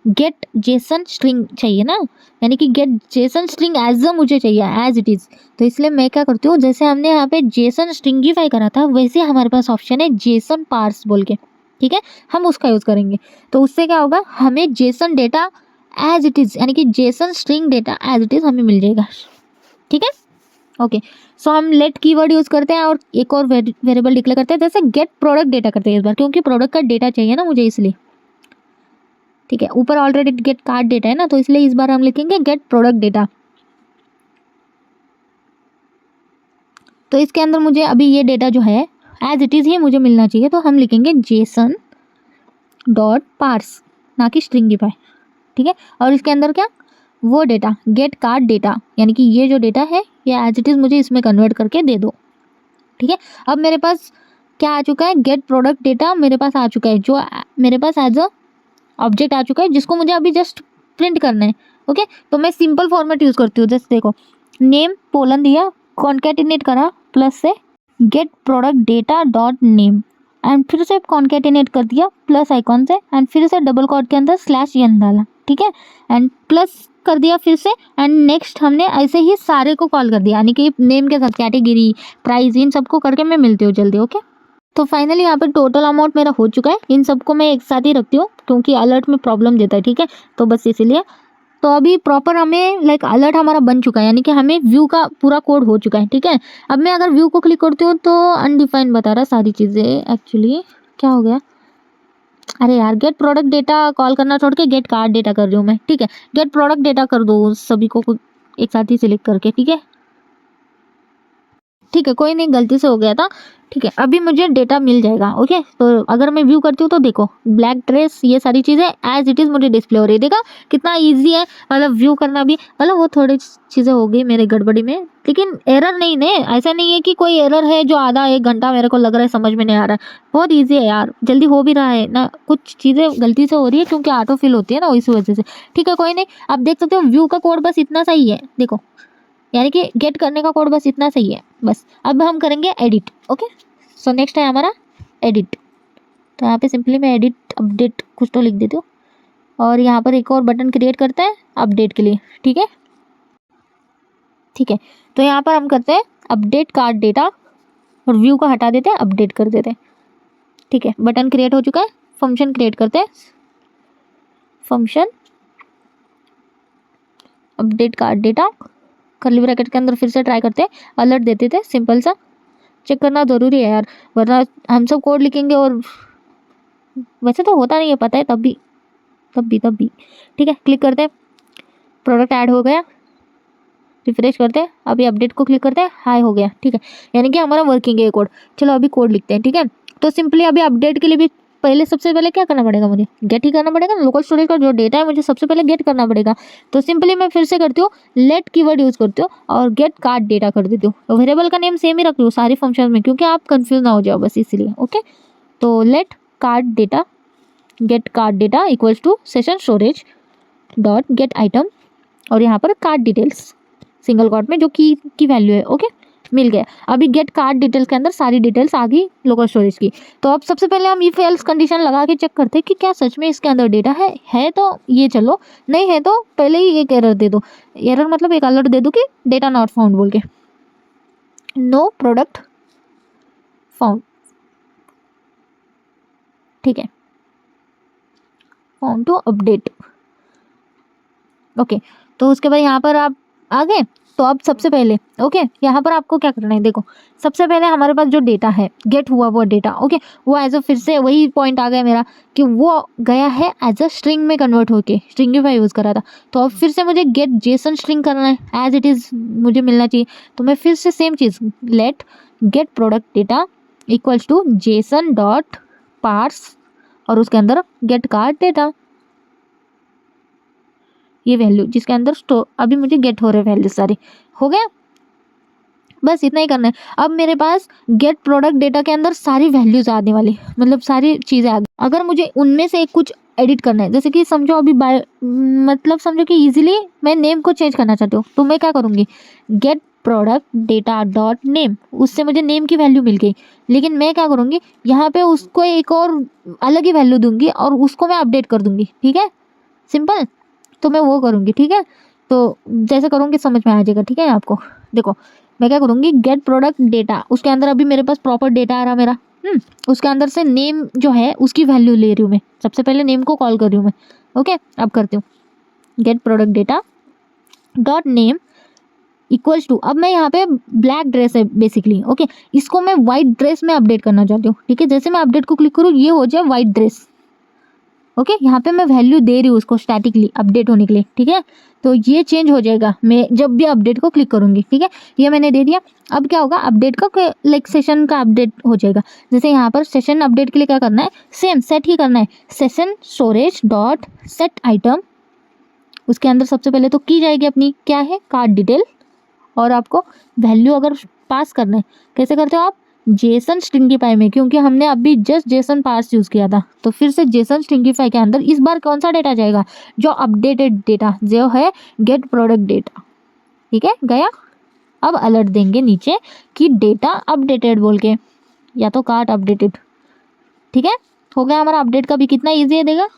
गेट जेसन स्ट्रिंग चाहिए ना, यानी कि get JSON string as a मुझे चाहिए एज इट इज़। तो इसलिए मैं क्या करती हूँ, जैसे हमने यहाँ पे जेसन स्ट्रिंगिफाई करा था वैसे हमारे पास ऑप्शन है जेसन पार्स बोल के, ठीक है। हम उसका यूज़ करेंगे। तो उससे क्या होगा, हमें JSON data as it is यानी कि JSON string data as it is हमें मिल जाएगा, ठीक है। ओके, सो हम लेट कीवर्ड यूज़ करते हैं और एक और वेरिएबल डिक्लेयर करते हैं, जैसे गेट प्रोडक्ट डेटा करते हैं इस बार, क्योंकि प्रोडक्ट का डेटा चाहिए ना मुझे इसलिए, ठीक है। ऊपर ऑलरेडी गेट कार्ड डेटा है ना, तो इसलिए इस बार हम लिखेंगे गेट प्रोडक्ट डेटा। तो इसके अंदर मुझे अभी ये डेटा जो है एज इट इज़ ही मुझे मिलना चाहिए, तो हम लिखेंगे जेसन डॉट पार्स, ना कि स्ट्रिंगिफाई, ठीक है। और इसके अंदर क्या, वो डेटा गेट कार्ड डेटा, यानी कि ये जो डेटा है ये एज इट इज़ मुझे इसमें कन्वर्ट करके दे दो, ठीक है। अब मेरे पास क्या आ चुका है, गेट प्रोडक्ट डेटा मेरे पास आ चुका है, जो मेरे पास एज अ ऑब्जेक्ट आ चुका है, जिसको मुझे अभी जस्ट प्रिंट करना है, ओके। तो मैं सिंपल फॉर्मेट यूज़ करती हूँ, जैसे देखो नेम पोलन दिया, कॉन्केटिनेट करा प्लस से get product data dot name, and फिर से कॉन्केटिनेट कर दिया प्लस आइकॉन से, एंड फिर से डबल कोट के अंदर स्लैश एन डाला, ठीक है। एंड प्लस कर दिया फिर से, एंड नेक्स्ट हमने ऐसे ही सारे को कॉल कर दिया, यानी कि नेम के साथ कैटेगरी, प्राइस, इन सबको करके मैं मिलती हूँ जल्दी, ओके। तो फाइनली यहाँ पे टोटल अमाउंट मेरा हो चुका है। इन सबको मैं एक साथ ही रखती हूँ क्योंकि अलर्ट में प्रॉब्लम देता है, ठीक है। तो बस इसीलिए, तो अभी प्रॉपर हमें लाइक अलर्ट हमारा बन चुका है, यानी कि हमें व्यू का पूरा कोड हो चुका है, ठीक है। अब मैं अगर व्यू को क्लिक करती हूँ तो अनडिफाइंड बता रहा है सारी चीज़ें, एक्चुअली क्या हो गया, अरे यार, गेट प्रोडक्ट डेटा कॉल करना छोड़ के गेट कार्ड डेटा कर रही हूँ मैं, ठीक है। गेट प्रोडक्ट डेटा कर दो सभी को एक साथ ही सिलेक्ट करके, ठीक है। ठीक है, कोई नहीं, गलती से हो गया था। ठीक है, अभी मुझे डेटा मिल जाएगा। ओके, तो अगर मैं व्यू करती हूँ तो देखो ब्लैक ड्रेस, ये सारी चीज़ें एज इट इज़ मुझे डिस्प्ले हो रही है। देखा कितना इजी है, मतलब व्यू करना भी। मतलब वो थोड़ी चीज़ें हो गई मेरे गड़बड़ी में, लेकिन एरर नहीं ने, ऐसा नहीं है कि कोई एरर है जो आधा एक घंटा मेरे को लग रहा है समझ में नहीं आ रहा है। बहुत ईजी है यार, जल्दी हो भी रहा है ना। कुछ चीज़ें गलती से हो रही है क्योंकि ऑटो फिल होती है ना, इसी वजह से। ठीक है, कोई नहीं, आप देख सकते हो व्यू का कोड बस इतना सही है, देखो, यानी कि गेट करने का कोड बस इतना सही है बस। अब हम करेंगे एडिट। ओके, सो नेक्स्ट है हमारा एडिट। तो यहाँ पे सिंपली मैं एडिट अपडेट कुछ तो लिख देती हूँ, और यहाँ पर एक और बटन क्रिएट करते हैं अपडेट के लिए। ठीक है, ठीक है, तो यहाँ पर हम करते हैं अपडेट कार्ड डेटा, और व्यू को हटा देते हैं, अपडेट कर देते हैं। ठीक है, बटन क्रिएट हो चुका है। फंक्शन क्रिएट करते हैं, function update card data, curly bracket के अंदर फिर से ट्राई करते हैं, अलर्ट देते थे, सिंपल सा। चेक करना ज़रूरी है यार, वरना हम सब कोड लिखेंगे और वैसे तो होता नहीं है, पता है, तब भी। ठीक है, क्लिक करते हैं, प्रोडक्ट ऐड हो गया। रिफ्रेश करते हैं, अभी अपडेट को क्लिक करते हैं, हाई हो गया। ठीक है, यानी कि हमारा वर्किंग है ये कोड। चलो अभी कोड लिखते हैं। ठीक है, तो सिंपली अभी अपडेट के लिए भी पहले सबसे पहले क्या करना पड़ेगा, मुझे गेट ही करना पड़ेगा। लोकल स्टोरेज का जो डेटा है मुझे सबसे पहले गेट करना पड़ेगा। तो सिंपली मैं फिर से करती हूँ, लेट कीवर्ड यूज़ करती हूँ और गेट कार्ड डेटा कर देती हूँ। वेरिएबल का नेम सेम ही रखती हूँ सारी फंक्शन में, क्योंकि आप कंफ्यूज ना हो जाओ बस इसलिए। ओके, तो let card data, get card data equals to session storage dot get item, और यहाँ पर कार्ड डिटेल्स सिंगल कोट में जो की वैल्यू है। ओके, मिल गया। अभी गेट कार्ड डिटेल्स के अंदर सारी डिटेल्स आ गई लोकल स्टोरेज की। तो अब सबसे पहले हम इफ एल्स कंडीशन लगा के चेक करते हैं कि क्या सच में इसके अंदर डेटा है तो ये चलो, नहीं है तो पहले ही एक एरर दे दो। एरर मतलब एक अलर्ट दे दो कि डेटा नॉट फाउंड बोल के, नो प्रोडक्ट फाउंड। ठीक है, फाउंड टू अपडेट। ओके, तो उसके बाद यहाँ पर आप आ गए। तो अब सबसे पहले यहाँ पर आपको क्या करना है, देखो सबसे पहले हमारे पास जो डेटा है गेट हुआ वो डेटा, वो एज अ फिर से वही पॉइंट आ गया मेरा कि वो गया है एज अ स्ट्रिंग में कन्वर्ट होके, स्ट्रिंगिफाई यूज़ करा था। तो अब फिर से मुझे गेट जेसन स्ट्रिंग करना है, एज इट इज़ मुझे मिलना चाहिए। तो मैं फिर से सेम चीज़, let get product data equals to JSON dot parse, और उसके अंदर गेट कार्ड डेटा, ये वैल्यू जिसके अंदर स्टोर अभी मुझे गेट हो रहे वैल्यू सारे हो गया। बस इतना ही करना है। अब मेरे पास गेट प्रोडक्ट डेटा के अंदर सारी वैल्यूज आने वाली, मतलब सारी चीज़ें आ गई। अगर मुझे उनमें से एक कुछ एडिट करना है, जैसे कि समझो अभी मतलब समझो कि इजीली मैं नेम को चेंज करना चाहती हूँ, तो मैं क्या करूँगी, get product data dot name, उससे मुझे नेम की वैल्यू मिल गई। लेकिन मैं क्या करूँगी, यहाँ पे उसको एक और अलग ही वैल्यू दूंगी और उसको मैं अपडेट कर दूंगी। ठीक है, सिंपल। तो मैं वो करूँगी। ठीक है, तो जैसे करूँगी समझ में आ जाएगा। ठीक है, आपको देखो मैं क्या करूँगी, गेट प्रोडक्ट डेटा, उसके अंदर अभी मेरे पास प्रॉपर डेटा आ रहा मेरा, उसके अंदर से नेम जो है उसकी वैल्यू ले रही हूँ मैं। सबसे पहले नेम को कॉल कर रही हूँ मैं। ओके, अब करती हूँ get product data dot name equals to, अब मैं यहाँ पे ब्लैक ड्रेस है बेसिकली। ओके, इसको मैं वाइट ड्रेस में अपडेट करना चाहती हूँ। ठीक है, जैसे मैं अपडेट को क्लिक करूँ ये हो जाए वाइट ड्रेस। ओके, यहाँ पे मैं वैल्यू दे रही हूँ उसको स्टैटिकली अपडेट होने के लिए। ठीक है, तो ये चेंज हो जाएगा मैं जब भी अपडेट को क्लिक करूँगी। ठीक है, ये मैंने दे दिया। अब क्या होगा, अपडेट का लाइक सेशन का अपडेट हो जाएगा। जैसे यहाँ पर सेशन अपडेट के लिए क्या करना है, सेम सेट ही करना है, session storage dot set item, उसके अंदर सबसे पहले तो की जाएगी अपनी क्या है, कार्ड डिटेल, और आपको वैल्यू अगर पास करना है, कैसे करते हो आप, जेसन स्ट्रिंगिफाई में, क्योंकि हमने अभी जस्ट जेसन पार्स यूज़ किया था। तो फिर से जेसन स्ट्रिंगिफाई के अंदर इस बार कौन सा डेटा जाएगा, जो अपडेटेड डेटा जो है गेट प्रोडक्ट डेटा। ठीक है, गया। अब अलर्ट देंगे नीचे कि डेटा अपडेटेड बोल के, या तो कार्ड अपडेटेड। ठीक है, हो गया हमारा अपडेट का भी, कितना ईजी है देगा।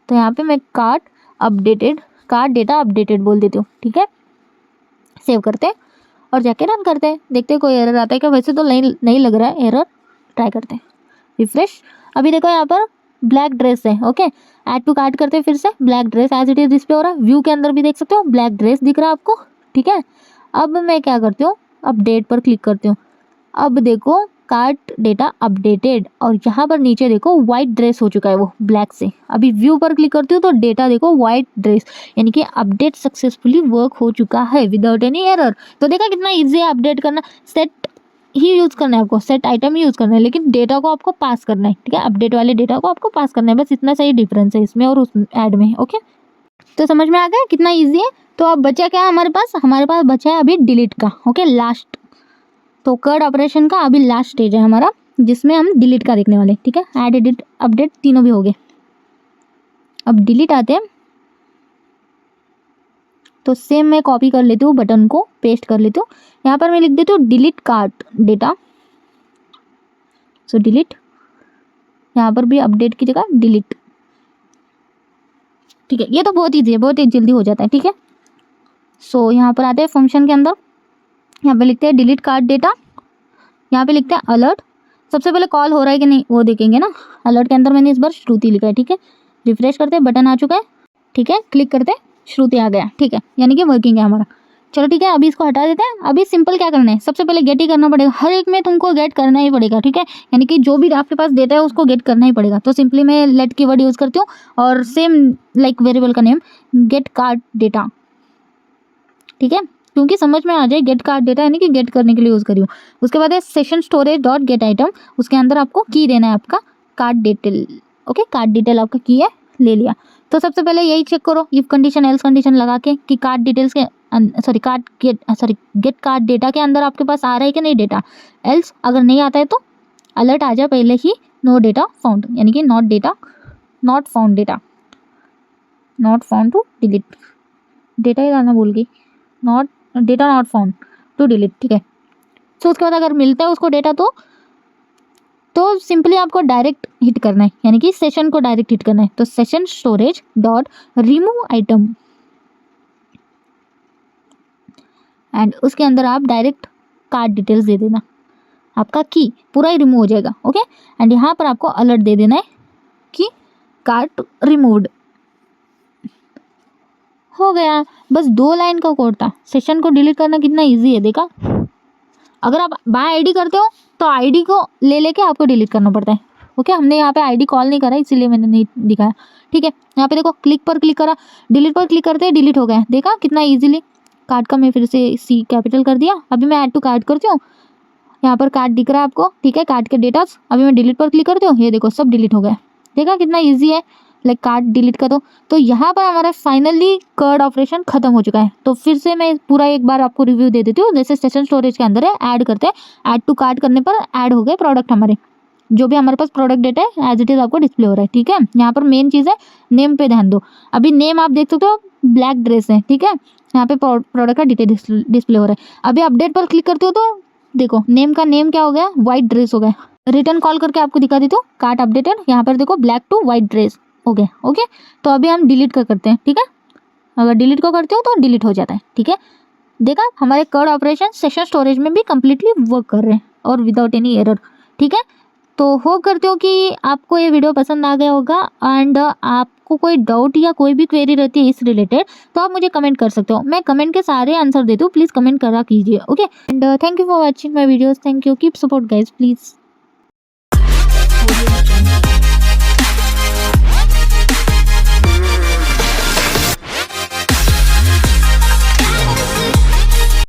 तो यहाँ पे मैं कार्ड डेटा अपडेटेड बोल देती हूँ। ठीक है, सेव करते हैं और जाके रन करते हैं, देखते हैं कोई एरर आता है क्या। वैसे तो नहीं लग रहा है एरर, ट्राई करते हैं रिफ्रेश। अभी देखो यहाँ पर ब्लैक ड्रेस है। ओके, ऐड टू कार्ट करते हैं, फिर से black dress as it is display हो रहा है। व्यू के अंदर भी देख सकते हो ब्लैक ड्रेस दिख रहा है आपको। ठीक है, अब मैं क्या करती हूँ, अपडेट पर क्लिक करती हूँ। अब देखो कार्ट डेटा अपडेटेड, और यहाँ पर नीचे देखो वाइट ड्रेस हो चुका है वो ब्लैक से। अभी व्यू पर क्लिक करती हूँ तो डेटा देखो वाइट ड्रेस, यानी कि अपडेट सक्सेसफुली वर्क हो चुका है विदाउट एनी एरर। तो देखा कितना ईजी है अपडेट करना। सेट ही यूज़ करना है आपको, सेट आइटम ही यूज़ करना है, लेकिन डेटा को आपको पास करना है, ठीक है। अपडेट वाले डेटा को आपको पास करना है, बस इतना सही डिफरेंस है इसमें और उस ऐड में। ओके, तो समझ में आ गया कितना ईजी है। तो अब बचा क्या है हमारे पास बचा है अभी डिलीट का। ओके, लास्ट, तो कर्ड ऑपरेशन का अभी लास्ट स्टेज है हमारा, जिसमें हम डिलीट का देखने वाले, ठीक है। ऐड, एडिट, अपडेट तीनों भी हो गए। अब डिलीट आते हैं, तो सेम मैं कॉपी कर लेती हूँ, बटन को पेस्ट कर लेती हूँ। यहाँ पर मैं लिख देती हूँ डिलीट कार्ट डेटा, सो डिलीट। यहाँ पर भी अपडेट की जगह डिलीट, ठीक है। ये तो बहुत ईजी है, बहुत ही जल्दी हो जाता है, ठीक है। सो यहाँ पर आते हैं फंक्शन के अंदर, यहाँ पे लिखते हैं डिलीट कार्ट डेटा, यहाँ पे लिखते हैं अलर्ट। सबसे पहले कॉल हो रहा है कि नहीं वो देखेंगे ना। अलर्ट के अंदर मैंने इस बार श्रुति लिखा है, ठीक है। रिफ्रेश करते हैं, बटन आ चुका है, ठीक है। क्लिक करते हैं, श्रुति आ गया, ठीक है, यानी कि वर्किंग है हमारा। चलो ठीक है, अभी इसको हटा देते हैं। अभी सिंपल क्या करना है, सबसे पहले गेट ही करना पड़ेगा, हर एक में तुमको गेट करना ही पड़ेगा, ठीक है। यानी कि जो भी आपके पास डेटा है उसको गेट करना ही पड़ेगा। तो सिंपली मैं लेट कीवर्ड यूज़ करती हूँ और सेम लाइक वेरिएबल का नेम गेट कार्ट डेटा, ठीक है, क्योंकि समझ में आ जाए गेट कार्ट डेटा यानी कि गेट करने के लिए यूज़ करी हूँ। उसके बाद है session storage dot get item, उसके अंदर आपको की देना है आपका cart detail. Okay, cart detail आपका की है, ले लिया। तो सबसे पहले यही चेक करो इफ कंडीशन एल्स कंडीशन लगा के कि कार्ट डिटेल्स के गेट कार्ट डेटा के अंदर आपके पास आ रहा है कि नहीं डेटा। एल्स अगर नहीं आता है तो अलर्ट आ जाए पहले ही नो डेटा फाउंड, यानी कि not found to delete. Data ही डालना भूल गई, नॉट फाउंड टू डिलीट, ठीक है। सो उसके बाद अगर मिलता है उसको डेटा तो सिंपली आपको डायरेक्ट हिट करना है, यानी कि सेशन को डायरेक्ट हिट करना है। तो session storage dot remove item, and उसके अंदर आप डायरेक्ट कार्ड डिटेल्स दे देना, आपका की पूरा ही रिमूव हो जाएगा। ओके, एंड यहाँ पर आपको अलर्ट दे देना है कि कार्ड रिमूव्ड हो गया। बस 2 लाइन का कोड था। सेशन को डिलीट करना कितना इजी है, देखा। अगर आप बाय आईडी करते हो तो आईडी को ले लेके आपको डिलीट करना पड़ता है। ओके, हमने यहाँ पे आईडी कॉल नहीं करा इसीलिए मैंने नहीं दिखाया, ठीक है। यहाँ पे देखो क्लिक पर क्लिक करा, डिलीट पर क्लिक करते डिलीट हो गया, देखा कितना इजीली। कार्ड का मैं फिर से सी कैपिटल कर दिया। अभी मैं ऐड टू कार्ड करती हूँ, यहाँ पर कार्ड दिख रहा है आपको, ठीक है, कार्ड के डेटास। अभी मैं डिलीट पर क्लिक करती हूँ, ये देखो सब डिलीट हो गया, देखा कितना ईजी है लाइक कार्ड डिलीट का। तो यहाँ पर हमारा फाइनली कर्ड ऑपरेशन खत्म हो चुका है। तो फिर से मैं पूरा एक बार आपको रिव्यू दे देती हूँ। जैसे सेशन स्टोरेज के अंदर है, ऐड करते हैं, ऐड टू कार्ड करने पर ऐड हो गए प्रोडक्ट हमारे। जो भी हमारे पास प्रोडक्ट डेटा है एज इट इज आपको डिस्प्ले हो रहा है, ठीक है। यहाँ पर मेन चीज़ है नेम पे ध्यान दो। अभी नेम आप देख सकते हो ब्लैक ड्रेस है, ठीक है। यहाँ पे प्रोडक्ट का डिटेल डिस्प्ले हो रहा है। अभी अपडेट पर क्लिक करते हो तो देखो नेम का नेम क्या हो गया, व्हाइट ड्रेस हो गया। रिटर्न कॉल करके आपको दिखा देती हूँ, कार्ट अपडेटेड, यहाँ पर देखो ब्लैक टू व्हाइट ड्रेस हो गया। ओके, तो अभी हम डिलीट का करते हैं, ठीक है। अगर डिलीट को करते हो तो डिलीट हो जाता है, ठीक है। देखा हमारे कर्ड ऑपरेशन सेशन स्टोरेज में भी कम्प्लीटली वर्क कर रहे हैं और विदाउट एनी एरर, ठीक है। तो होप करते हो कि आपको ये वीडियो पसंद आ गया होगा। एंड आपको कोई डाउट या कोई भी क्वेरी रहती है इस रिलेटेड तो आप मुझे कमेंट कर सकते हो, मैं कमेंट के सारे आंसर देती हूँ, प्लीज़ कमेंट करा कीजिए। Okay, and thank you for watching my videos, thank you, keep support guys please.